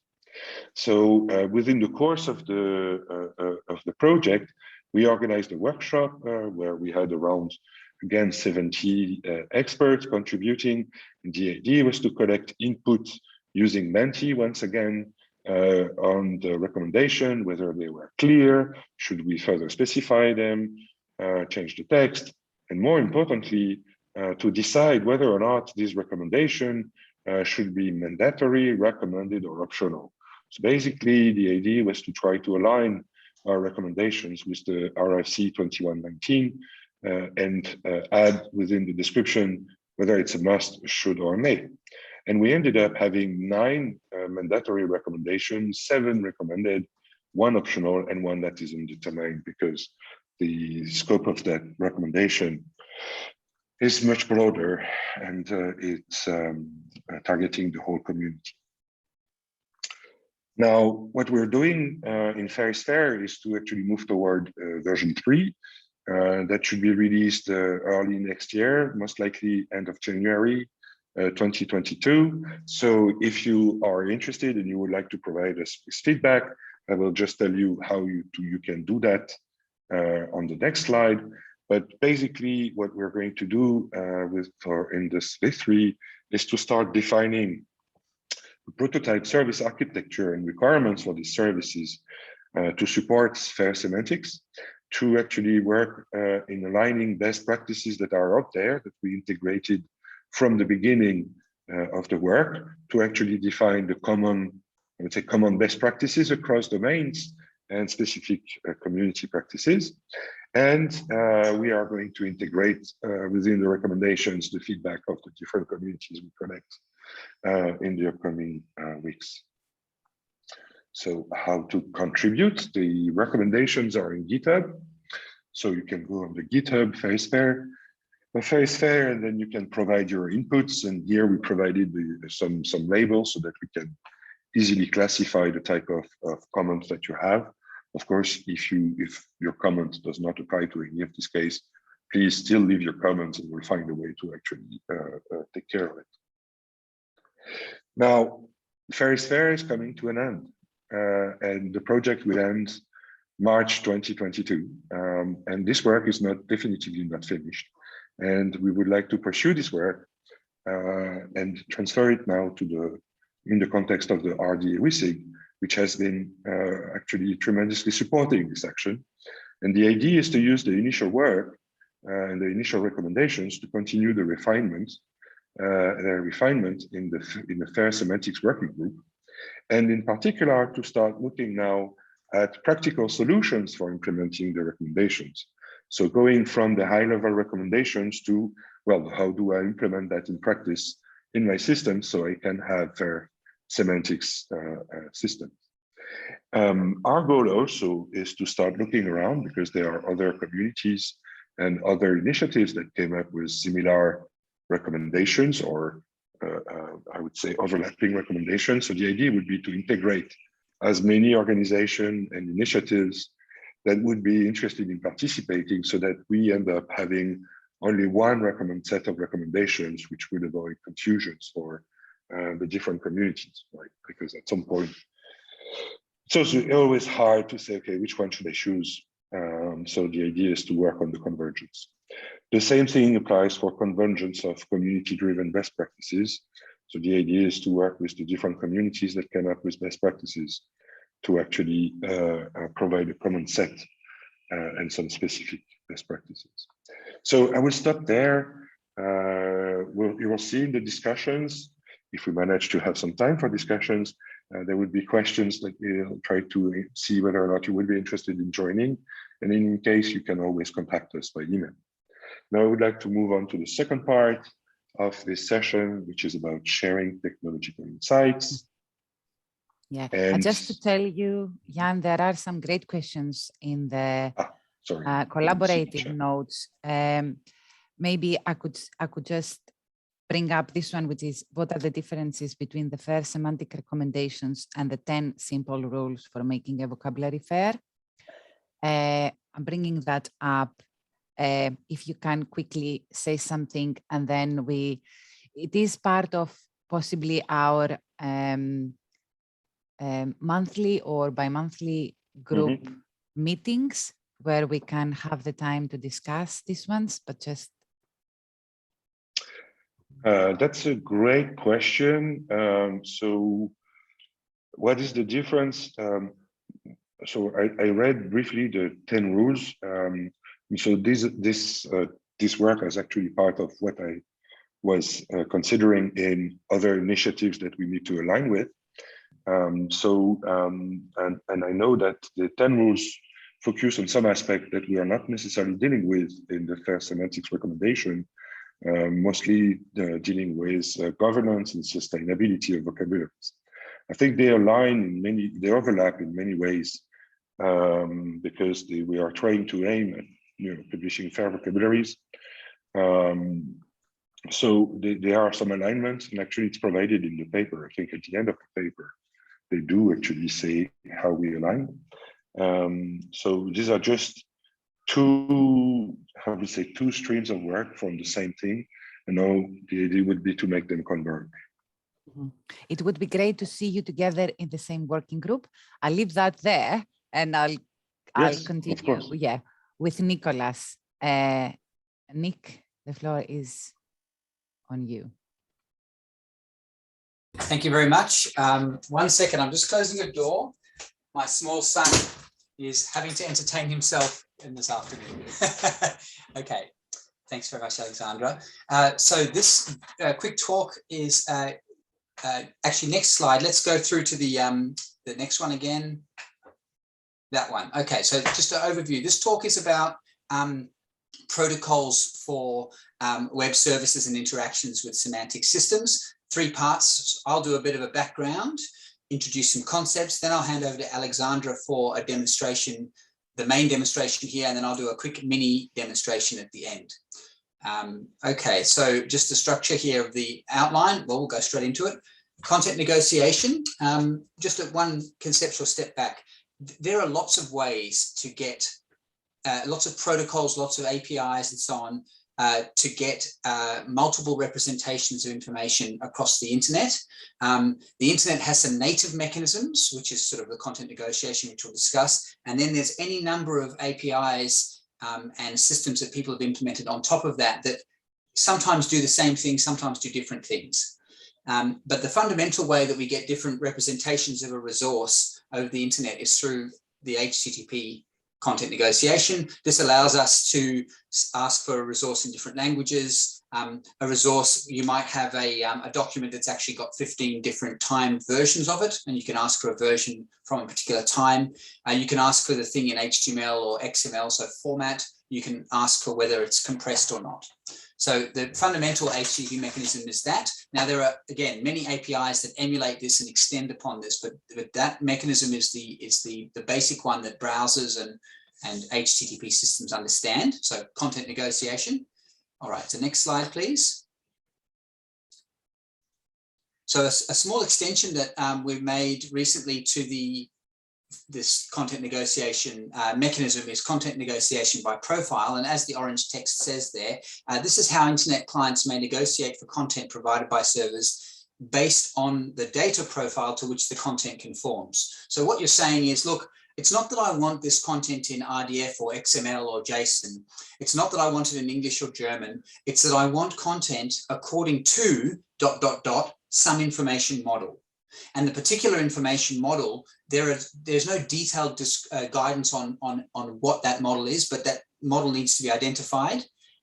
So within the course of the project, we organized a workshop where we had around, again, 70 experts contributing. And the idea was to collect input using Menti once again on the recommendation, whether they were clear, should we further specify them, change the text, and more importantly, to decide whether or not this recommendation should be mandatory, recommended, or optional. So basically, the idea was to try to align our recommendations with the RFC 2119 and add within the description whether it's a must, should, or may. And we ended up having 9 mandatory recommendations, 7 recommended, 1 optional, and 1 that is undetermined because the scope of that recommendation is much broader and it's targeting the whole community. Now, what we're doing in FAIR is FAIR is to actually move toward version 3. That should be released early next year, most likely end of January 2022. So if you are interested and you would like to provide us with feedback, I will just tell you how you can do that on the next slide. But basically, what we're going to do in this V3 is to start defining the prototype service architecture and requirements for these services to support FAIR semantics, to actually work in aligning best practices that are out there that we integrated from the beginning of the work, to actually define the common, I would say, common best practices across domains and specific community practices. And we are going to integrate within the recommendations the feedback of the different communities we connect in the upcoming weeks. So how to contribute? The recommendations are in GitHub. So you can go on the GitHub FAIR is FAIR, and then you can provide your inputs. And here we provided some labels so that we can easily classify the type of comments that you have. Of course, if your comment does not apply to any of this case, please still leave your comments and we'll find a way to actually take care of it. Now, FAIR is coming to an end, and the project will end March 2022. And this work is definitively not finished. And we would like to pursue this work and transfer it now in the context of the RDA VSSIG, which has been actually tremendously supporting this action. And the idea is to use the initial work and the initial recommendations to continue the refinement in the FAIR semantics working group, and in particular to start looking now at practical solutions for implementing the recommendations. So going from the high-level recommendations to, well, how do I implement that in practice in my system so I can have FAIR semantics system. Our goal also is to start looking around, because there are other communities and other initiatives that came up with similar recommendations, or I would say overlapping recommendations. So the idea would be to integrate as many organizations and initiatives that would be interested in participating, so that we end up having only one set of recommendations, which would avoid confusions for the different communities, right? Because at some point, it's also always hard to say, okay, which one should I choose? So the idea is to work on the convergence. The same thing applies for convergence of community-driven best practices. So the idea is to work with the different communities that came up with best practices to actually provide a common set and some specific best practices. So I will stop there. You will see in the discussions, if we manage to have some time for discussions, there would be questions that we'll try to see whether or not you would be interested in joining. And in case, you can always contact us by email. Now I would like to move on to the second part of this session, which is about sharing technological insights. Yeah, And just to tell you, Jan, there are some great questions in the collaborative notes. Maybe I could just bring up this one, which is what are the differences between the FAIR semantic recommendations and the 10 simple rules for making a vocabulary fair. I'm bringing that up. If you can quickly say something, and then it is part of possibly our monthly or bi-monthly group meetings, where we can have the time to discuss these ones, but just. That's a great question. So what is the difference? So I read briefly the 10 rules. So this work is actually part of what I was considering in other initiatives that we need to align with. And I know that the 10 rules focus on some aspect that we are not necessarily dealing with in the FAIR semantics recommendation, mostly dealing with governance and sustainability of vocabularies. I think they align they overlap in many ways, because we are trying to aim at publishing fair vocabularies. So there are some alignments, and actually it's provided in the paper. I think at the end of the paper, they do actually say how we align. So these are just two streams of work from the same thing. And now the idea would be to make them converge. It would be great to see you together in the same working group. I'll leave that there, and I'll continue. Yeah, with Nicholas. Nick, the floor is on you. Thank you very much. 1 second, I'm just closing a door. My small son is having to entertain himself in this afternoon. Okay, thanks very much, Alexandra. So this quick talk is actually next slide. Let's go through to the next one again. That one. Okay, so just an overview. This talk is about protocols for web services and interactions with semantic systems. 3 parts. I'll do a bit of a background, introduce some concepts, then I'll hand over to Alexandra for a demonstration, the main demonstration here, and then I'll do a quick mini demonstration at the end. Okay, so just the structure here of the outline. Well, we'll go straight into it. Content negotiation. Just at one conceptual step back, there are lots of ways to get lots of protocols, lots of APIs and so on, to get multiple representations of information across the internet. The internet has some native mechanisms, which is sort of the content negotiation, which we'll discuss. And then there's any number of APIs and systems that people have implemented on top of that, that sometimes do the same thing, sometimes do different things. But the fundamental way that we get different representations of a resource over the internet is through the HTTP content negotiation. This allows us to ask for a resource in different languages. A resource, you might have a document that's actually got 15 different time versions of it, and you can ask for a version from a particular time. You can ask for the thing in HTML or XML, so format. You can ask for whether it's compressed or not. So the fundamental HTTP mechanism is that. Now there are, again, many APIs that emulate this and extend upon this, but that mechanism is the basic one that browsers and HTTP systems understand. So content negotiation. All right, so next slide, please. So a small extension that we've made recently to this content negotiation mechanism is content negotiation by profile. And as the orange text says there, this is how internet clients may negotiate for content provided by servers based on the data profile to which the content conforms. So what you're saying is, look, it's not that I want this content in RDF or XML or JSON. It's not that I want it in English or German. It's that I want content according to ... some information model. And the particular information model, there's no detailed guidance on what that model is, but that model needs to be identified.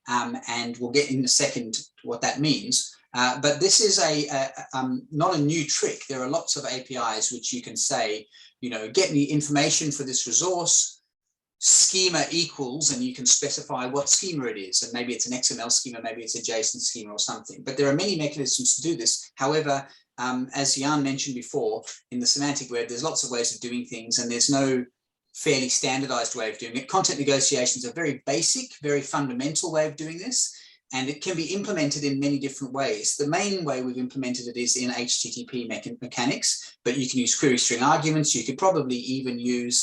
And we'll get in a second what that means. But this is not a new trick. There are lots of APIs which you can say, you know, get me information for this resource, schema equals, and you can specify what schema it is. And maybe it's an XML schema, maybe it's a JSON schema or something. But there are many mechanisms to do this. However, as Jan mentioned before, in the semantic web, there's lots of ways of doing things, and there's no fairly standardized way of doing it. Content negotiation is a very basic, very fundamental way of doing this, and it can be implemented in many different ways. The main way we've implemented it is in HTTP mechanics, but you can use query string arguments. You could probably even use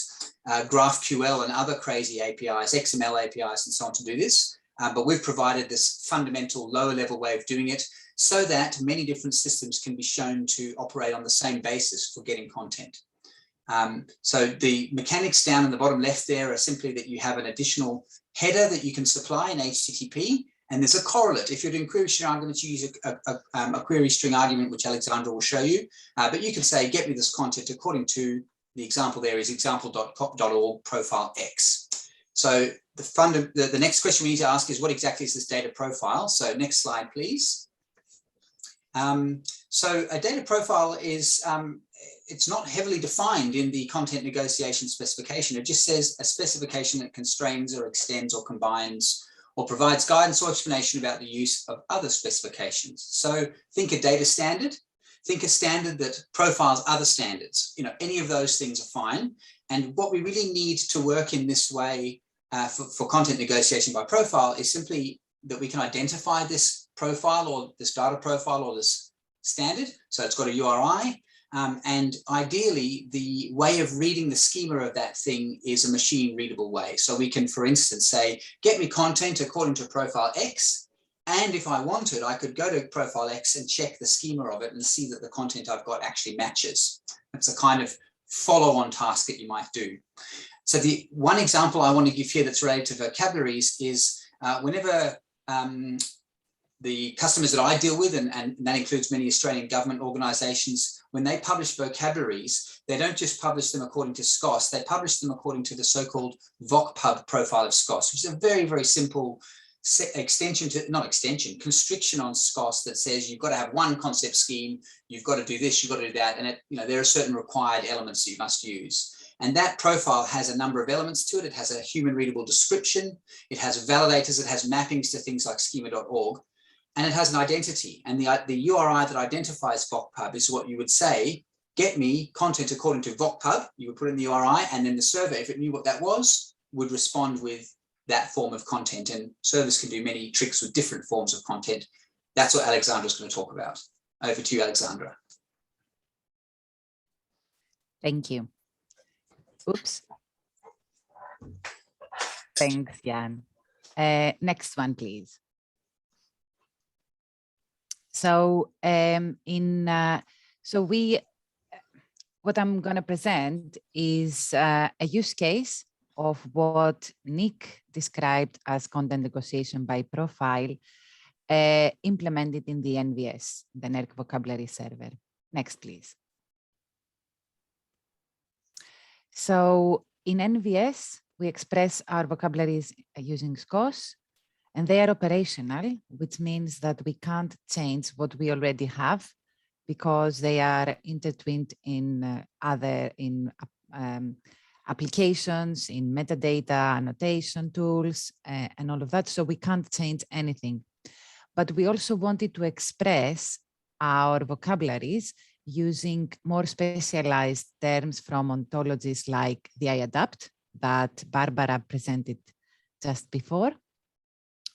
GraphQL and other crazy APIs, XML APIs, and so on to do this. But we've provided this fundamental lower level way of doing it so that many different systems can be shown to operate on the same basis for getting content. So the mechanics down in the bottom left there are simply that you have an additional header that you can supply in HTTP, and there's a correlate. If you're doing query string arguments, you use a query string argument, which Alexandra will show you. But you can say, get me this content according to the example there is example.org profile X. So the next question we need to ask is, what exactly is this data profile? So next slide, please. So a data profile is, it's not heavily defined in the content negotiation specification. It just says a specification that constrains or extends or combines or provides guidance or explanation about the use of other specifications. So think a data standard, think a standard that profiles other standards. You know, any of those things are fine. And what we really need to work in this way for content negotiation by profile is simply that we can identify this profile or this data profile or this standard. So it's got a URI. And ideally, the way of reading the schema of that thing is a machine readable way. So we can, for instance, say, get me content according to profile X. And if I wanted, I could go to profile X and check the schema of it and see that the content I've got actually matches. That's a kind of follow-on task that you might do. So the one example I want to give here that's related to vocabularies is whenever the customers that I deal with, and that includes many Australian government organisations, when they publish vocabularies, they don't just publish them according to SCOS, they publish them according to the so-called VocPub profile of SCOS, which is a very, very simple constriction on SCOS that says you've got to have one concept scheme, you've got to do this, you've got to do that, and there are certain required elements that you must use. And that profile has a number of elements to it. It has a human readable description, it has validators, it has mappings to things like schema.org. And it has an identity, and the URI that identifies VocPub is what you would say, get me content according to VocPub. You would put in the URI, and then the server, if it knew what that was, would respond with that form of content. And servers can do many tricks with different forms of content. That's what Alexandra's going to talk about. Over to you, Alexandra. Thank you. Oops. Thanks, Jan. Next one, please. So what I'm going to present is a use case of what Nick described as content negotiation by profile, implemented in the NVS, the NERC vocabulary server. Next, please. So in NVS, we express our vocabularies using SCOS, and they are operational, which means that we can't change what we already have because they are intertwined in applications, in metadata, annotation tools, and all of that. So we can't change anything. But we also wanted to express our vocabularies using more specialized terms from ontologies like the IADAPT that Barbara presented just before,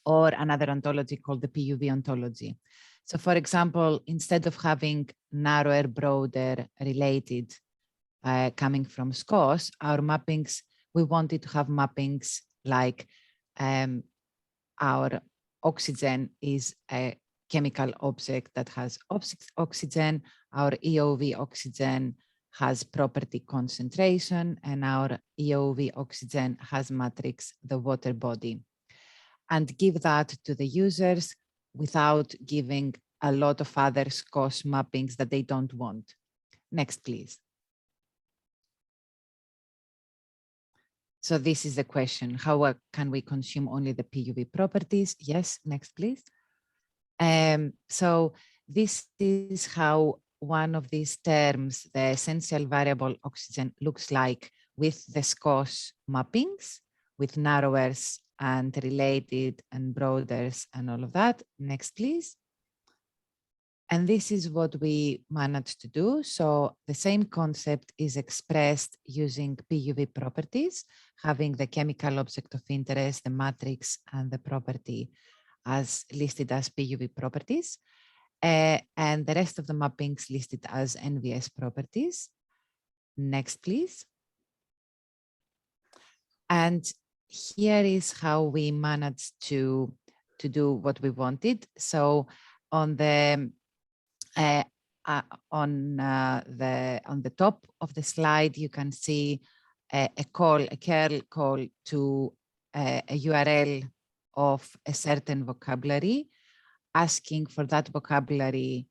or another ontology called the PUV ontology. So for example, instead of having narrower, broader, related coming from SCOS, our mappings, we wanted to have mappings like our oxygen is a chemical object that has oxygen, our EOV oxygen has property concentration, and our EOV oxygen has matrix, the water body. And give that to the users without giving a lot of other SCOS mappings that they don't want. Next, please. So this is the question, how can we consume only the PUV properties? Yes, next, please. So this is how one of these terms, the essential variable oxygen, looks like with the SCOS mappings, with narrowers and related and broaders and all of that. Next, please. And this is what we managed to do. So the same concept is expressed using PUV properties, having the chemical object of interest, the matrix, and the property as listed as PUV properties. And the rest of the mappings listed as NVS properties. Next, please. And here is how we managed to do what we wanted. So on the top of the slide, you can see a curl call to a URL of a certain vocabulary, asking for that vocabulary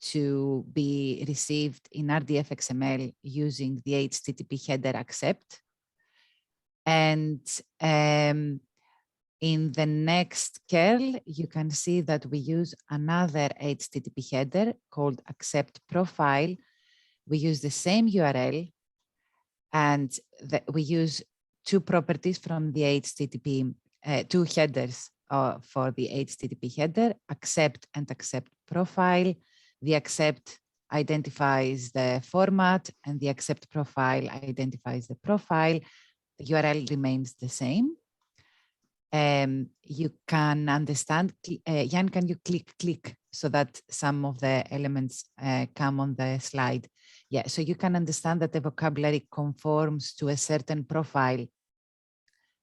to be received in RDF XML using the HTTP header accept. And in the next curl, you can see that we use another HTTP header called accept profile. We use the same URL, and we use two properties from the HTTP, two headers for the HTTP header, accept and accept profile. The accept identifies the format, and the accept profile identifies the profile. The URL remains the same. You can understand, Jan, can you click so that some of the elements come on the slide? Yeah, so you can understand that the vocabulary conforms to a certain profile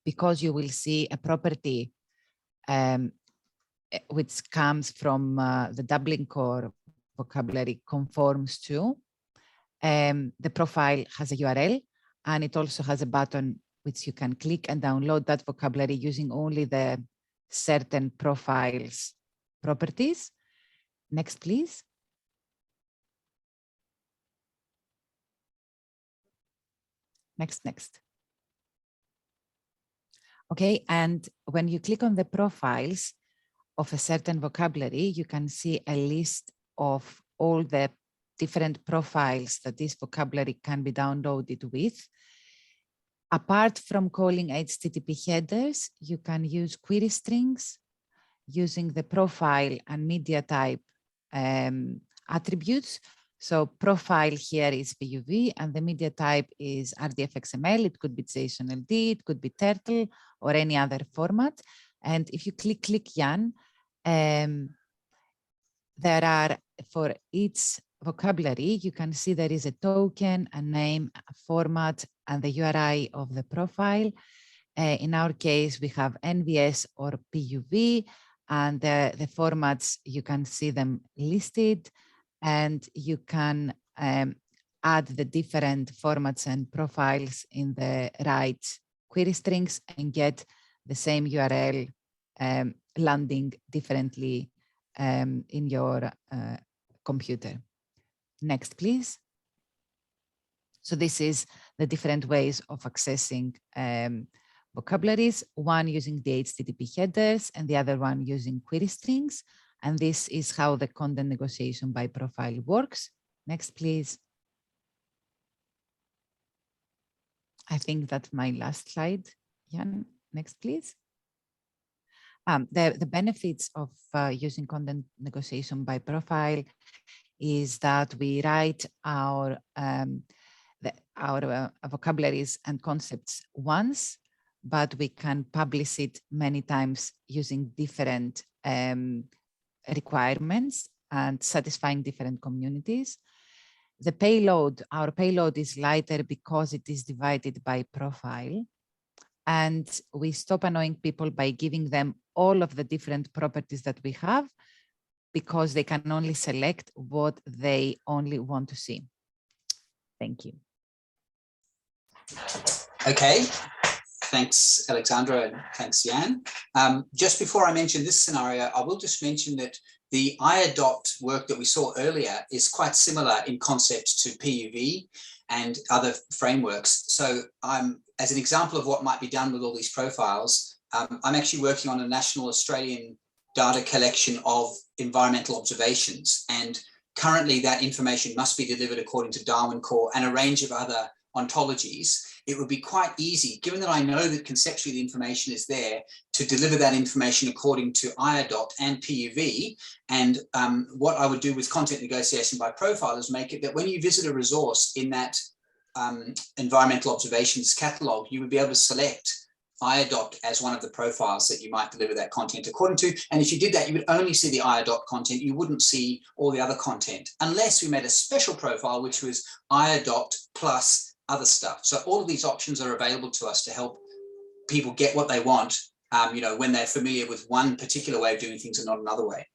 because you will see a property which comes from the Dublin core vocabulary conforms to. The profile has a URL, and it also has a button which you can click and download that vocabulary using only the certain profiles properties. Next, please. Next. Okay, and when you click on the profiles of a certain vocabulary, you can see a list of all the different profiles that this vocabulary can be downloaded with. Apart from calling HTTP headers, you can use query strings using the profile and media type attributes. So profile here is PUV and the media type is RDF XML. It could be JSON-LD, it could be Turtle or any other format. And if you click Jan, there are, for each vocabulary, you can see there is a token, a name, a format, and the URI of the profile. In our case, we have NVS or PUV, and the formats, you can see them listed, and you can add the different formats and profiles in the right query strings and get the same URL landing differently in your computer. Next, please. So this is the different ways of accessing vocabularies, one using the HTTP headers and the other one using query strings. And this is how the content negotiation by profile works. Next, please. I think that's my last slide. Jan, next, please. The benefits of using content negotiation by profile is that we write our vocabularies and concepts once, but we can publish it many times using different requirements and satisfying different communities. The payload, our payload is lighter because it is divided by profile. And we stop annoying people by giving them all of the different properties that we have, because they can only select what they only want to see. Thank you. Okay, thanks, Alexandra, and thanks, Jan. Just before I mention this scenario, I will just mention that the iAdopt work that we saw earlier is quite similar in concept to PUV and other frameworks. So as an example of what might be done with all these profiles, I'm actually working on a national Australian data collection of environmental observations. And currently that information must be delivered according to Darwin Core and a range of other ontologies. It would be quite easy, given that I know that conceptually the information is there, to deliver that information according to iAdopt and PUV. And what I would do with content negotiation by profile is make it that when you visit a resource in that environmental observations catalog, you would be able to select iAdopt as one of the profiles that you might deliver that content according to. And if you did that, you would only see the iAdopt content. You wouldn't see all the other content, unless we made a special profile, which was iAdopt plus other stuff. So all of these options are available to us to help people get what they want, when they're familiar with one particular way of doing things and not another way.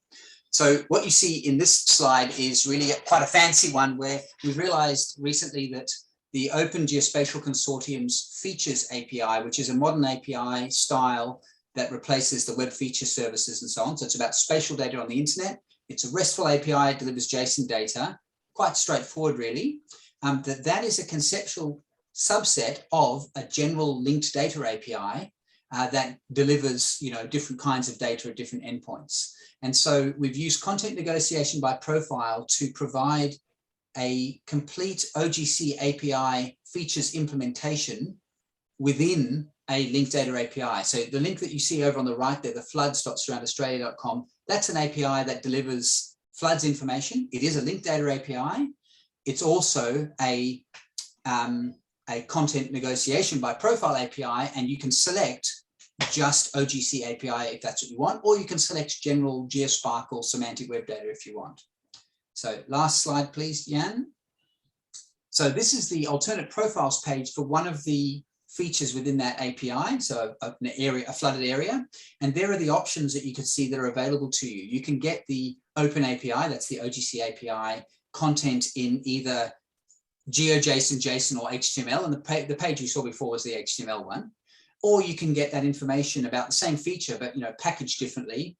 So what you see in this slide is really quite a fancy one, where we've realized recently that the Open Geospatial Consortium's Features API, which is a modern API style that replaces the web feature services and so on. So it's about spatial data on the internet. It's a RESTful API, it delivers JSON data, quite straightforward really. That is a conceptual subset of a general linked data API that delivers, different kinds of data at different endpoints. And so we've used content negotiation by profile to provide a complete OGC API features implementation within a linked data API. So the link that you see over on the right there, the floods.surroundaustralia.com, that's an API that delivers floods information. It is a linked data API. It's also a content negotiation by profile API, and you can select just OGC API if that's what you want, or you can select general GeoSparkle semantic web data if you want. So last slide, please, Jan. So this is the alternate profiles page for one of the features within that API, so a flooded area. And there are the options that you can see that are available to you. You can get the open API, that's the OGC API, content in either GeoJSON, JSON, or HTML. And the page you saw before was the HTML one. Or you can get that information about the same feature, but packaged differently,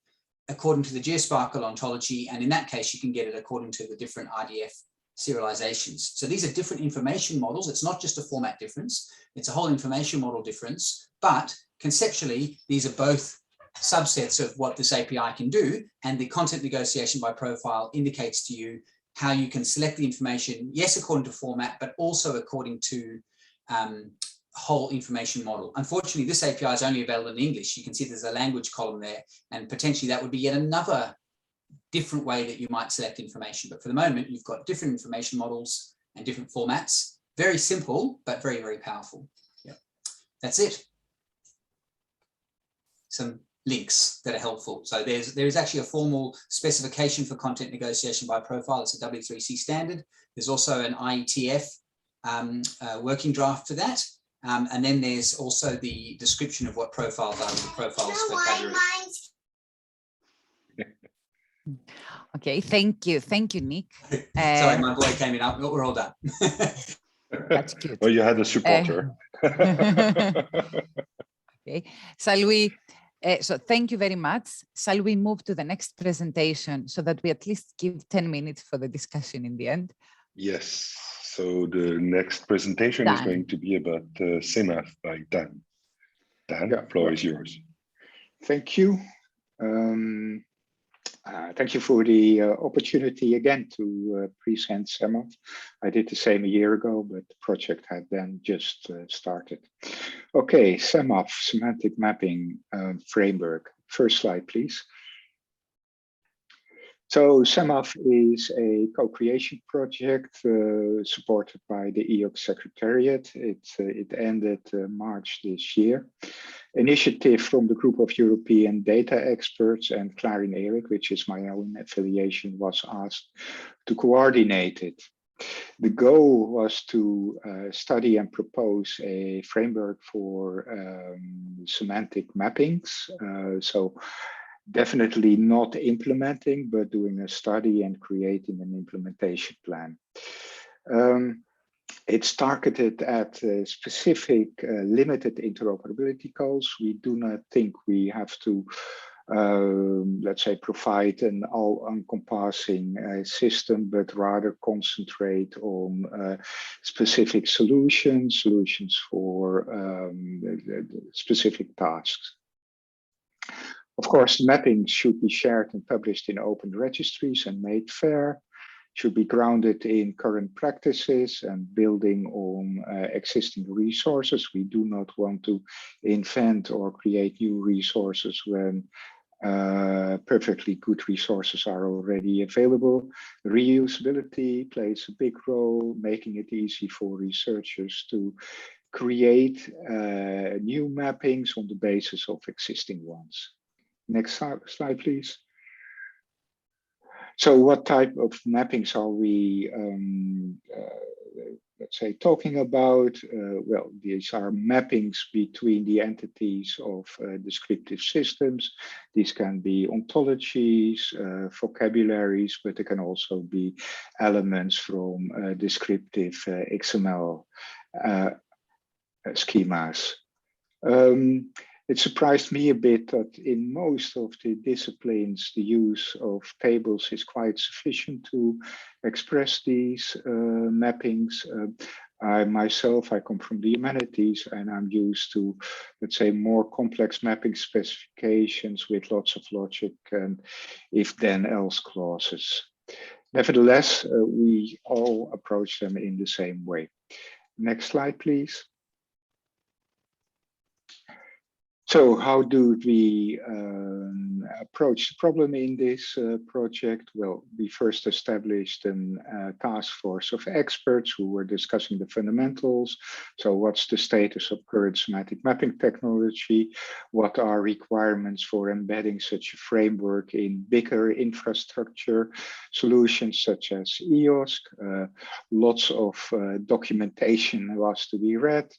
according to the GeoSparkle ontology, and in that case, you can get it according to the different RDF serializations. So these are different information models. It's not just a format difference, it's a whole information model difference, but conceptually, these are both subsets of what this API can do, and the content negotiation by profile indicates to you how you can select the information, yes, according to format, but also according to whole information model. Unfortunately, this API is only available in English. You can see there's a language column there, and potentially that would be yet another different way that you might select information. But for the moment, you've got different information models and different formats. Very simple, but very, very powerful. Yep. That's it. Some links that are helpful. So there is actually a formal specification for content negotiation by profile. It's a W3C standard. There's also an IETF working draft for that. And then there's also the description of what profiles are, the profiles vocabulary. Okay, thank you, Nick. Sorry, my boy came in. We're all done. That's good. Oh, you had a supporter. Okay, shall we? So thank you very much. Shall we move to the next presentation so that we at least give 10 minutes for the discussion in the end? Yes. So the next presentation is Dan. going to be about CMAF by Dan. Dan, Yeah, floor is yours. Thank you. Thank you for the opportunity again to present CMAF. I did the same a year ago, but the project had then just started. Okay, CMAF, Semantic Mapping Framework. First slide, please. So CMAF is a co-creation project supported by the EOC Secretariat. It ended March this year. Initiative from the group of European data experts, and Clarin Eric, which is my own affiliation, was asked to coordinate it. The goal was to study and propose a framework for semantic mappings. So definitely not implementing, but doing a study and creating an implementation plan. It's targeted at specific limited interoperability goals. We do not think we have to, let's say, provide an all-encompassing system, but rather concentrate on specific solutions for specific tasks. Of course, mapping should be shared and published in open registries and made fair, should be grounded in current practices and building on existing resources. We do not want to invent or create new resources when perfectly good resources are already available. Reusability plays a big role, making it easy for researchers to create new mappings on the basis of existing ones. Next slide, please. So what type of mappings are we, let's say, talking about? Well, these are mappings between the entities of descriptive systems. These can be ontologies, vocabularies, but they can also be elements from descriptive XML schemas. It surprised me a bit that in most of the disciplines, the use of tables is quite sufficient to express these mappings. I come from the humanities, and I'm used to, let's say, more complex mapping specifications with lots of logic and if then else clauses. Nevertheless, we all approach them in the same way. Next slide, please. So how do we approach the problem in this project? Well, we first established a task force of experts who were discussing the fundamentals. So what's the status of current semantic mapping technology? What are requirements for embedding such a framework in bigger infrastructure solutions such as EOSC? Lots of documentation was to be read.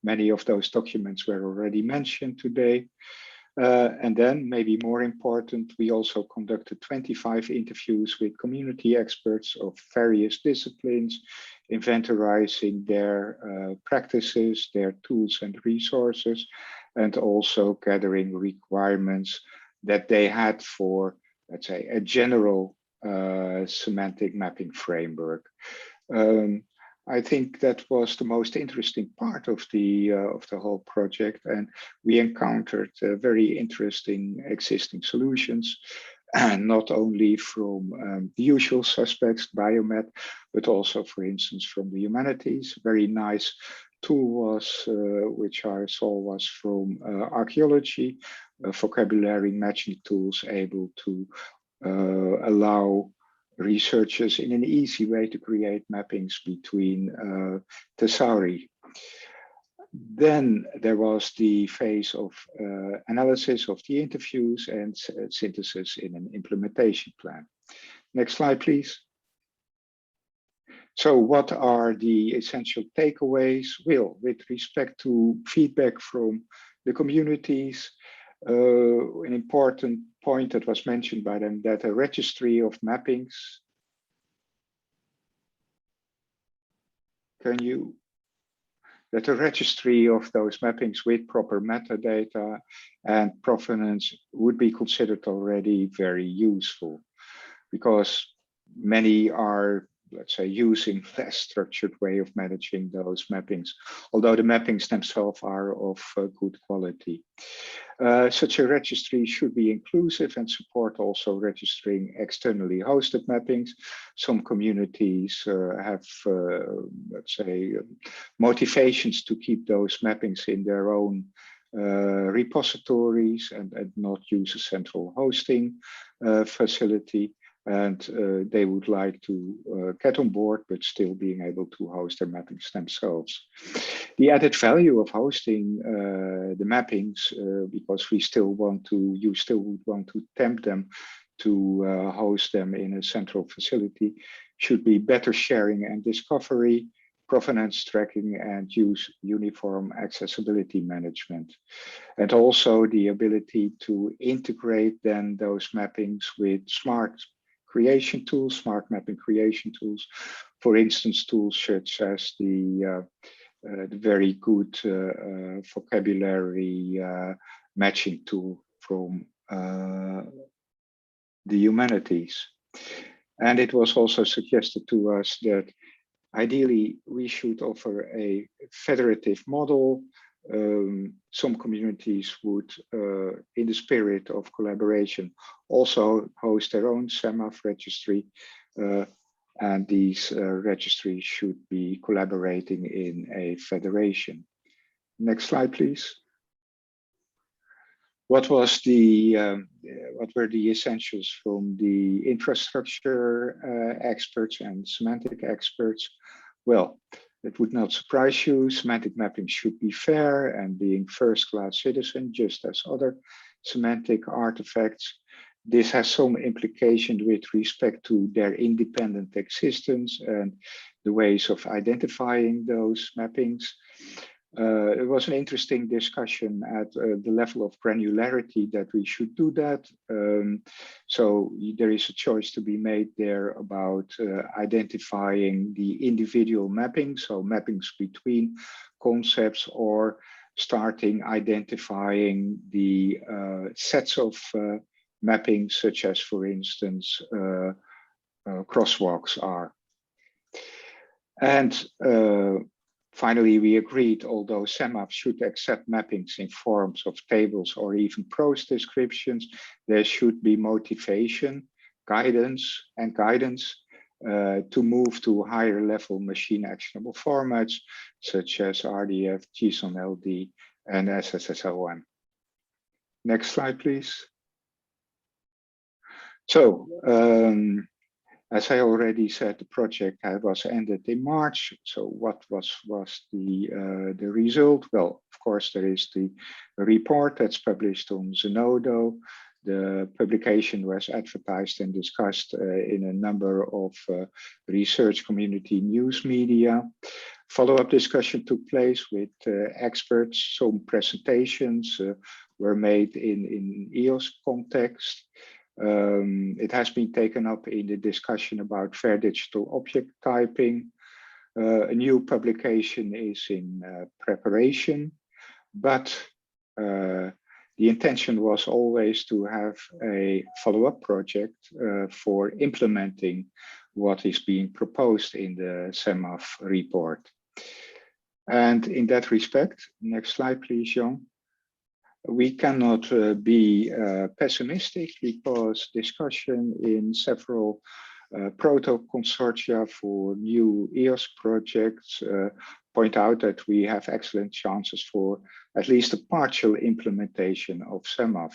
Many of those documents were already mentioned today. And then, maybe more important, we also conducted 25 interviews with community experts of various disciplines, inventorizing their practices, their tools and resources, and also gathering requirements that they had for, let's say, a general semantic mapping framework. I think that was the most interesting part of the whole project, and we encountered very interesting existing solutions, and not only from the usual suspects, biomed, but also, for instance, from the humanities. Very nice tool was, which I saw, was from archaeology, vocabulary matching tools able to allow researchers in an easy way to create mappings between thesauri. Then there was the phase of analysis of the interviews and synthesis in an implementation plan. Next slide, please. So what are the essential takeaways? Well, with respect to feedback from the communities, an important point that was mentioned by them, that a registry of mappings, that a registry of those mappings with proper metadata and provenance would be considered already very useful, because many are, let's say, using less structured way of managing those mappings, although the mappings themselves are of good quality. Such a registry should be inclusive and support also registering externally hosted mappings. Some communities have, let's say, motivations to keep those mappings in their own repositories and not use a central hosting facility. And they would like to get on board, but still being able to host their mappings themselves. The added value of hosting the mappings, because we still want to, you still would want to tempt them to host them in a central facility, should be better sharing and discovery, provenance tracking, and use uniform accessibility management. And also the ability to integrate then those mappings with smart creation tools, smart mapping creation tools, for instance, tools such as the very good vocabulary matching tool from the humanities. And it was also suggested to us that ideally we should offer a federative model. Some communities would, in the spirit of collaboration, also host their own SEMAF registry, and these registries should be collaborating in a federation. Next slide, please. What was the what were the essentials from the infrastructure experts and semantic experts? Well, it would not surprise you, semantic mapping should be fair and being first-class citizen, just as other semantic artifacts. This has some implication with respect to their independent existence and the ways of identifying those mappings. It was an interesting discussion at the level of granularity that we should do that. So there is a choice to be made there about identifying the individual mappings, so mappings between concepts, or starting identifying the sets of mappings, such as, for instance, crosswalks are. And finally, we agreed, although SEMAF should accept mappings in forms of tables or even prose descriptions, there should be motivation, guidance to move to higher level machine actionable formats, such as RDF, JSON-LD, and SSSOM. Next slide, please. So, as I already said, the project was ended in March. So what was the result? Well, of course, there is the report that's published on Zenodo. The publication was advertised and discussed in a number of research community news media. Follow-up discussion took place with experts. Some presentations were made in EOS context. It has been taken up in the discussion about fair digital object typing. A new publication is in preparation, but the intention was always to have a follow-up project for implementing what is being proposed in the SEMAF report. And in that respect, next slide, please, Jan. We cannot be pessimistic, because discussion in several proto consortia for new EOS projects point out that we have excellent chances for at least a partial implementation of SEMAF.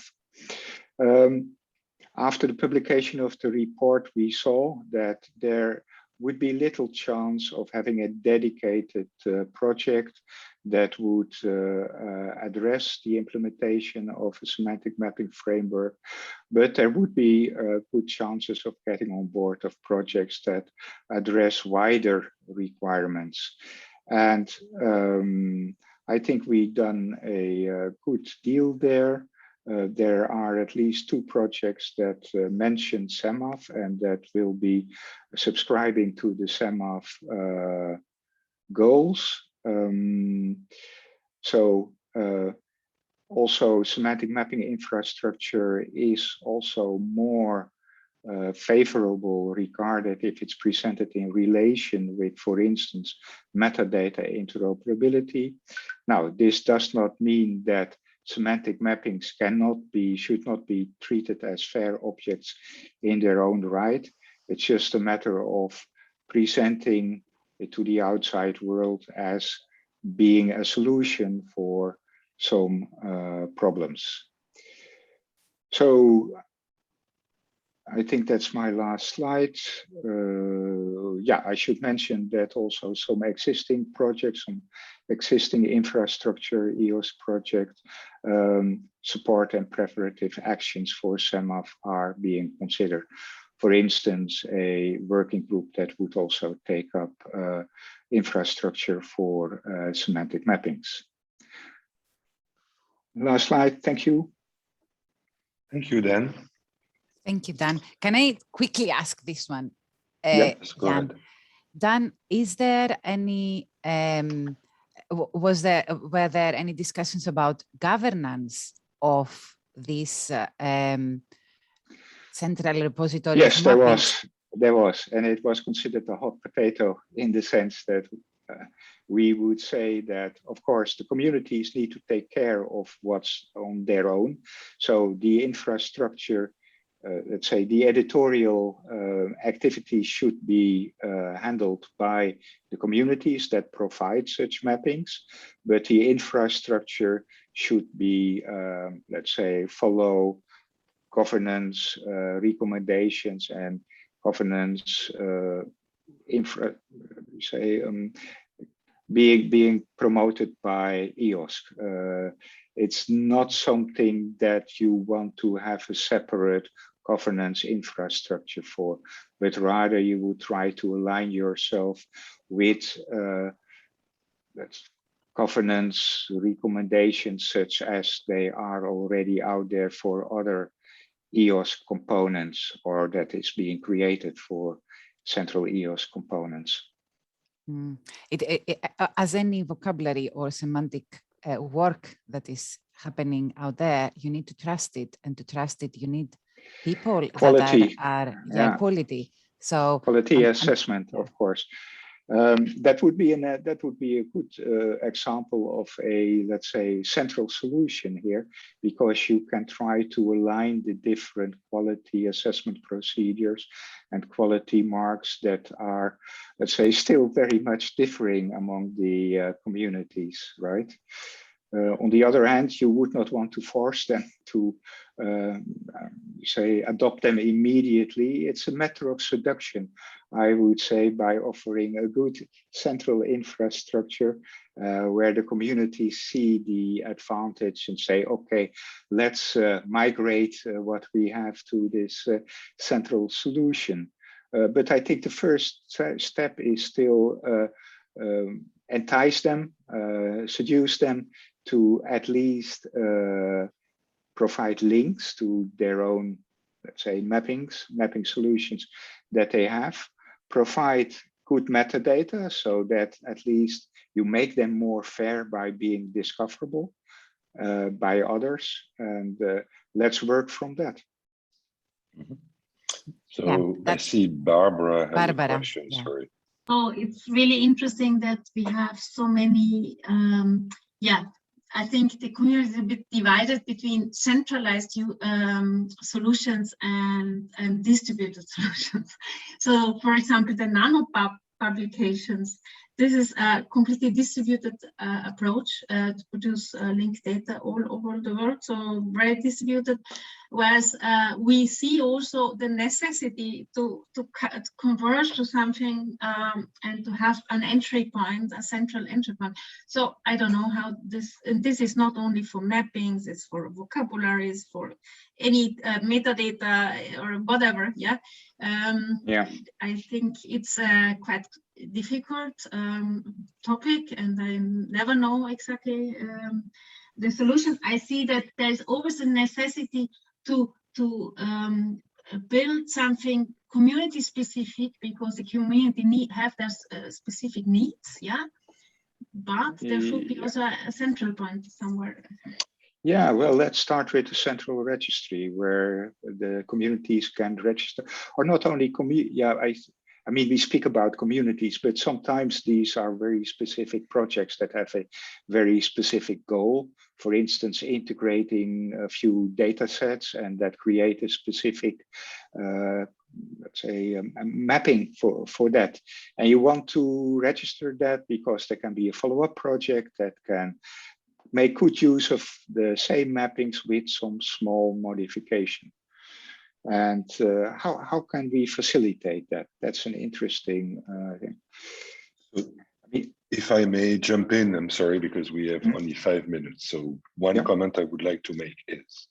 After the publication of the report, we saw that there would be little chance of having a dedicated project that would address the implementation of a semantic mapping framework, but there would be good chances of getting on board of projects that address wider requirements. And I think we've done a good deal there. There are at least 2 projects that mention SEMAF and that will be subscribing to the SEMAF goals. Also semantic mapping infrastructure is also more favorable regarded if it's presented in relation with, for instance, metadata interoperability. Now, this does not mean that semantic mappings should not be treated as fair objects in their own right. It's just a matter of presenting it to the outside world as being a solution for some problems. So I think that's my last slide. Yeah, I should mention that also some existing projects, some existing infrastructure, EOS project, support and preparative actions for SEMAF are being considered. For instance, a working group that would also take up infrastructure for semantic mappings. Last slide, thank you. Thank you, Dan. Thank you, Dan. Can I quickly ask this one? Yes, go ahead. Dan, is there any, were there any discussions about governance of this central repository? Yes, there was, and it was considered a hot potato in the sense that we would say that, of course, the communities need to take care of what's on their own. So the infrastructure, let's say the editorial activities should be handled by the communities that provide such mappings, but the infrastructure should be, let's say, follow governance recommendations and governance being promoted by EOS. It's not something that you want to have a separate governance infrastructure for, but rather you would try to align yourself with governance recommendations such as they are already out there for other EOS components, or that is being created for central EOS components. As any vocabulary or semantic work that is happening out there, you need to trust it, and to trust it, you need people quality. that are quality. So quality assessment, of course. That would be a good example of a, let's say, central solution here, because you can try to align the different quality assessment procedures and quality marks that are, let's say, still very much differing among the communities, right? On the other hand, you would not want to force them to say adopt them immediately. It's a matter of seduction, I would say, by offering a good central infrastructure where the community see the advantage and say, okay, let's migrate what we have to this central solution. But I think the first step is still entice them, seduce them to at least provide links to their own, let's say, mapping solutions that they have, provide good metadata so that at least you make them more fair by being discoverable by others, and let's work from that. So I see Barbara has a question, yeah. sorry. Oh, it's really interesting that we have so many, I think the community is a bit divided between centralized solutions and distributed solutions. So, for example, the nanopub publications, this is a completely distributed approach to produce linked data all over the world, so very distributed. Whereas we see also the necessity to converge to something and to have an entry point, a central entry point. So I don't know how this is not only for mappings, it's for vocabularies, for any metadata or whatever. Yeah. I think it's quite difficult topic, and I never know exactly the solution. I see that there's always a necessity to build something community specific, because the community have their specific needs, yeah. But there should be also a central point somewhere. Yeah, well, let's start with the central registry where the communities can register, or not only I mean, we speak about communities, but sometimes these are very specific projects that have a very specific goal. For instance, integrating a few data sets and that create a specific, let's say, a mapping for that. And you want to register that because there can be a follow-up project that can make good use of the same mappings with some small modification. And how can we facilitate that? That's an interesting thing. So, if I may jump in, I'm sorry, because we have only 5 minutes. So one comment I would like to make is,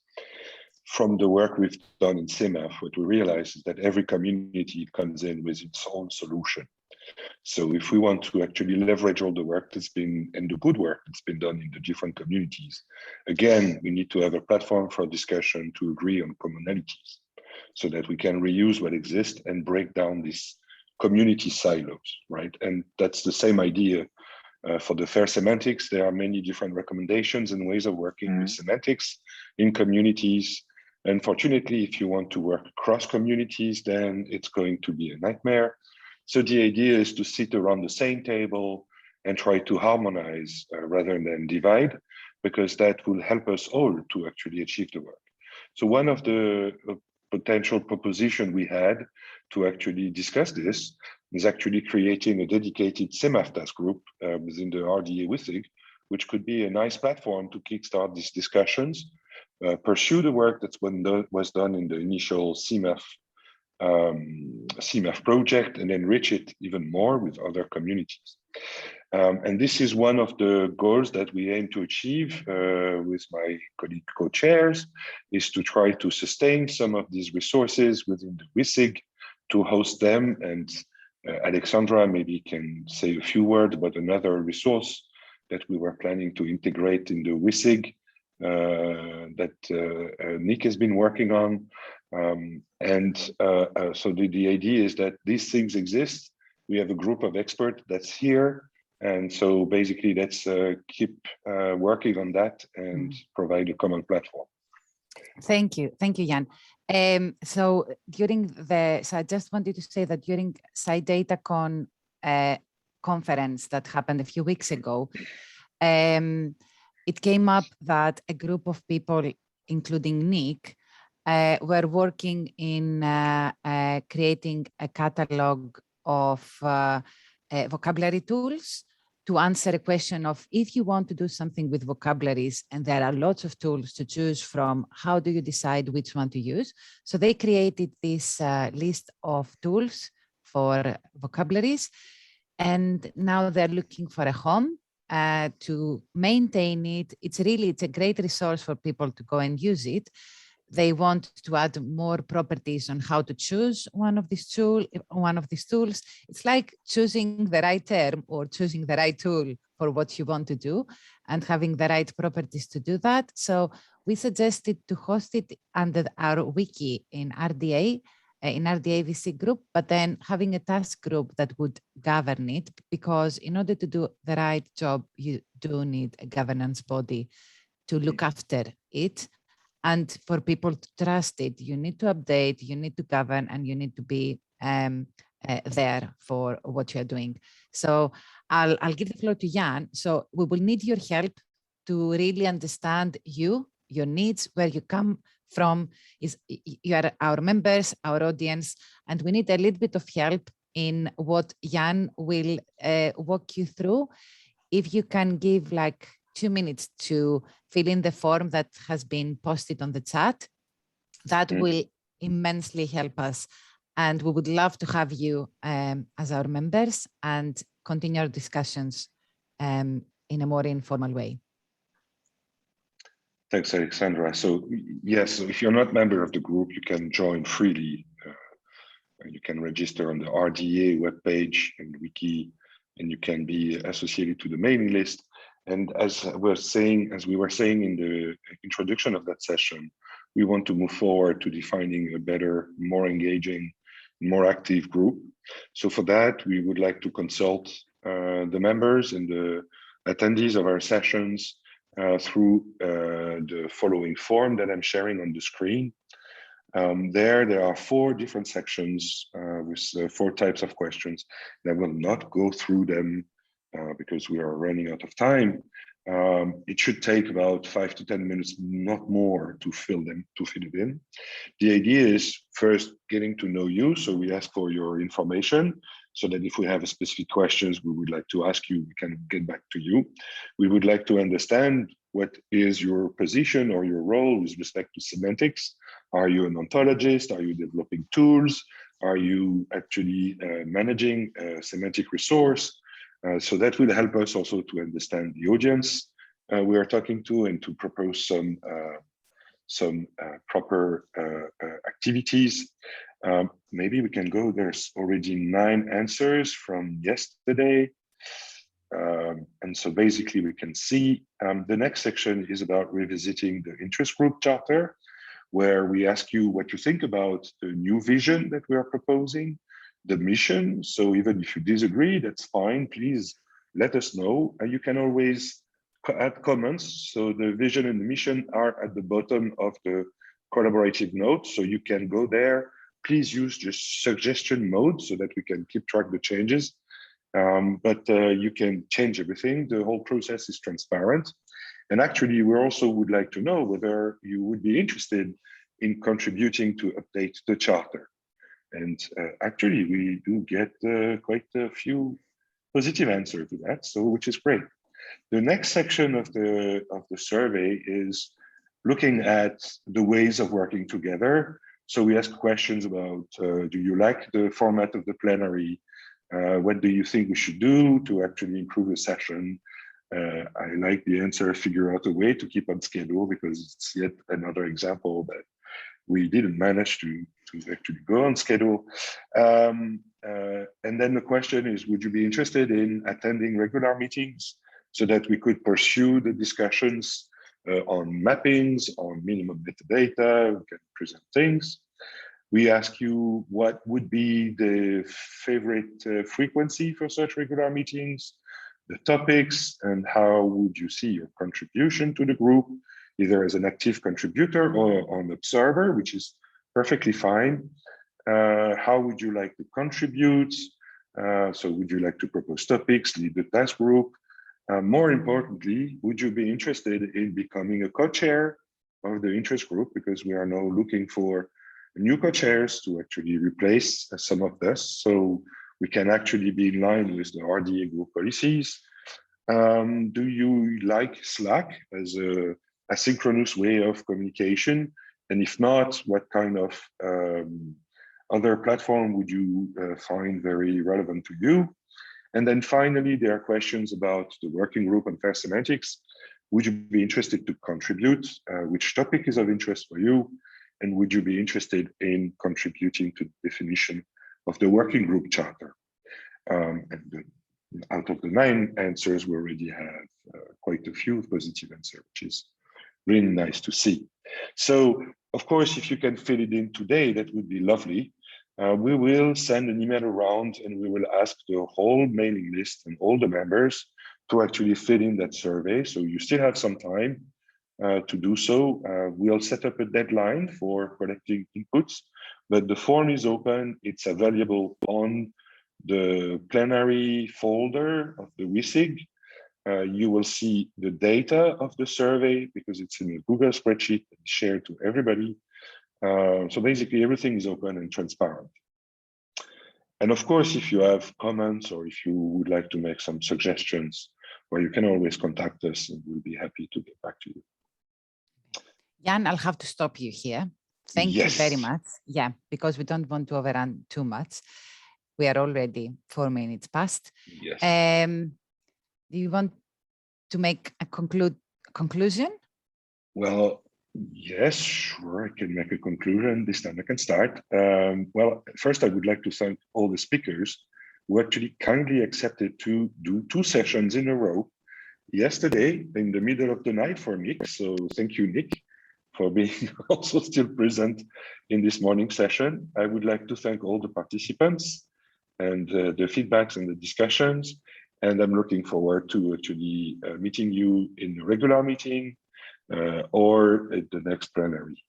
from the work we've done in CMAF, what we realize is that every community comes in with its own solution. So if we want to actually leverage all the work that's been, and the good work that's been done in the different communities, again, we need to have a platform for discussion to agree on commonalities so that we can reuse what exists and break down these community silos, right? And that's the same idea for the FAIR semantics. There are many different recommendations and ways of working with semantics in communities. Unfortunately, if you want to work across communities, then it's going to be a nightmare. So the idea is to sit around the same table and try to harmonize rather than divide, because that will help us all to actually achieve the work. So one of the potential proposition we had to actually discuss this is actually creating a dedicated CMAF task group within the RDA VSSIG, which could be a nice platform to kickstart these discussions, pursue the work that's was done in the initial CMAF project, and enrich it even more with other communities. And this is one of the goals that we aim to achieve with my colleague co-chairs, is to try to sustain some of these resources within the VSSIG, to host them. And Alexandra maybe can say a few words about another resource that we were planning to integrate in the VSSIG that Nick has been working on. So the idea is that these things exist. We have a group of experts that's here. And so basically let's keep working on that and provide a common platform. Thank you, Jan. So I just wanted to say that during SciDataCon conference that happened a few weeks ago, it came up that a group of people, including Nick, were working in creating a catalog of vocabulary tools to answer a question of, if you want to do something with vocabularies, and there are lots of tools to choose from, how do you decide which one to use? So they created this list of tools for vocabularies, and now they're looking for a home to maintain it. It's a great resource for people to go and use it. They want to add more properties on how to choose one of these tools. It's like choosing the right term or choosing the right tool for what you want to do and having the right properties to do that. So we suggested to host it under our wiki in RDA VSSIG group, but then having a task group that would govern it, because in order to do the right job, you do need a governance body to look after it. And for people to trust it, you need to update, you need to govern, and you need to be there for what you're doing. So I'll give the floor to Jan. So we will need your help to really understand your needs, where you come from. You are our members, our audience, and we need a little bit of help in what Jan will walk you through. If you can give like 2 minutes to fill in the form that has been posted on the chat, that will immensely help us. And we would love to have you as our members and continue our discussions in a more informal way. Thanks, Alexandra. So yes, so if you're not a member of the group, you can join freely. You can register on the RDA webpage and wiki, and you can be associated to the mailing list. And as we were saying in the introduction of that session, we want to move forward to defining a better, more engaging, more active group. So for that, we would like to consult the members and the attendees of our sessions through the following form that I'm sharing on the screen. There are 4 different sections with 4 types of questions. I will not go through them because we are running out of time. It should take about 5 to 10 minutes, not more, to fill it in. The idea is first getting to know you. So we ask for your information so that if we have specific questions we would like to ask you, we can get back to you. We would like to understand what is your position or your role with respect to semantics. Are you an ontologist? Are you developing tools? Are you actually managing a semantic resource? So that will help us also to understand the audience we are talking to and to propose some proper activities. Maybe we can go, there's already 9 answers from yesterday. And so basically we can see the next section is about revisiting the interest group charter, where we ask you what you think about the new vision that we are proposing, the mission. So even if you disagree, that's fine. Please let us know. And you can always add comments. So the vision and the mission are at the bottom of the collaborative notes. So you can go there. Please use just suggestion mode so that we can keep track of the changes. But you can change everything. The whole process is transparent. And actually, we also would like to know whether you would be interested in contributing to update the charter. And actually, we do get quite a few positive answers to that, so which is great. The next section of the survey is looking at the ways of working together. So we ask questions about, do you like the format of the plenary? What do you think we should do to actually improve the session? I like the answer, figure out a way to keep on schedule, because it's yet another example that we didn't manage to actually go on schedule. And then the question is, would you be interested in attending regular meetings so that we could pursue the discussions on mappings, on minimum metadata, we can present things. We ask you what would be the favorite frequency for such regular meetings, the topics, and how would you see your contribution to the group, either as an active contributor or an observer, which is perfectly fine. How would you like to contribute? So would you like to propose topics, lead the task group? More importantly, would you be interested in becoming a co-chair of the interest group? Because we are now looking for new co-chairs to actually replace some of this, so we can actually be in line with the RDA group policies. Do you like Slack as a asynchronous way of communication? And if not, what kind of other platform would you find very relevant to you? And then finally, there are questions about the working group on fair semantics. Would you be interested to contribute? Which topic is of interest for you? And would you be interested in contributing to the definition of the working group charter? Out of the 9 answers, we already have quite a few positive answers, which is really nice to see. So, of course, if you can fill it in today, that would be lovely. We will send an email around and we will ask the whole mailing list and all the members to actually fill in that survey. So you still have some time to do so. We'll set up a deadline for collecting inputs, but the form is open. It's available on the plenary folder of the VSSIG. You will see the data of the survey because it's in a Google spreadsheet shared to everybody. So basically everything is open and transparent. And of course, if you have comments or if you would like to make some suggestions, well, you can always contact us and we'll be happy to get back to you. Jan, I'll have to stop you here. Thank you very much. Yeah, because we don't want to overrun too much. We are already 4 minutes past. Yes. Do you want to make a conclusion? Well, yes, sure, I can make a conclusion. This time I can start. Well, first I would like to thank all the speakers who actually kindly accepted to do 2 sessions in a row yesterday in the middle of the night for Nick. So thank you, Nick, for being also still present in this morning session. I would like to thank all the participants and the feedbacks and the discussions. And I'm looking forward to actually meeting you in a regular meeting or at the next plenary.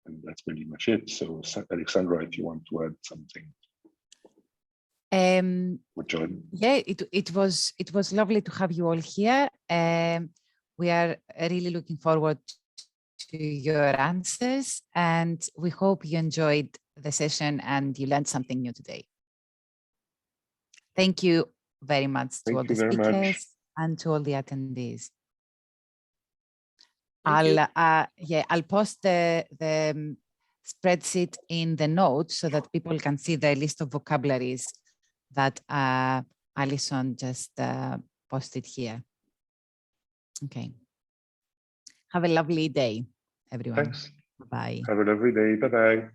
And that's pretty much it. So Alexandra, if you want to add something. With John. Yeah, it was lovely to have you all here. We are really looking forward to your answers, and we hope you enjoyed the session and you learned something new today. Thank you very much to all the speakers and to all the attendees. I'll post the spreadsheet in the notes so that people can see the list of vocabularies that Alison just posted here. Okay. Have a lovely day, everyone. Thanks. Bye. Have a lovely day. Bye-bye.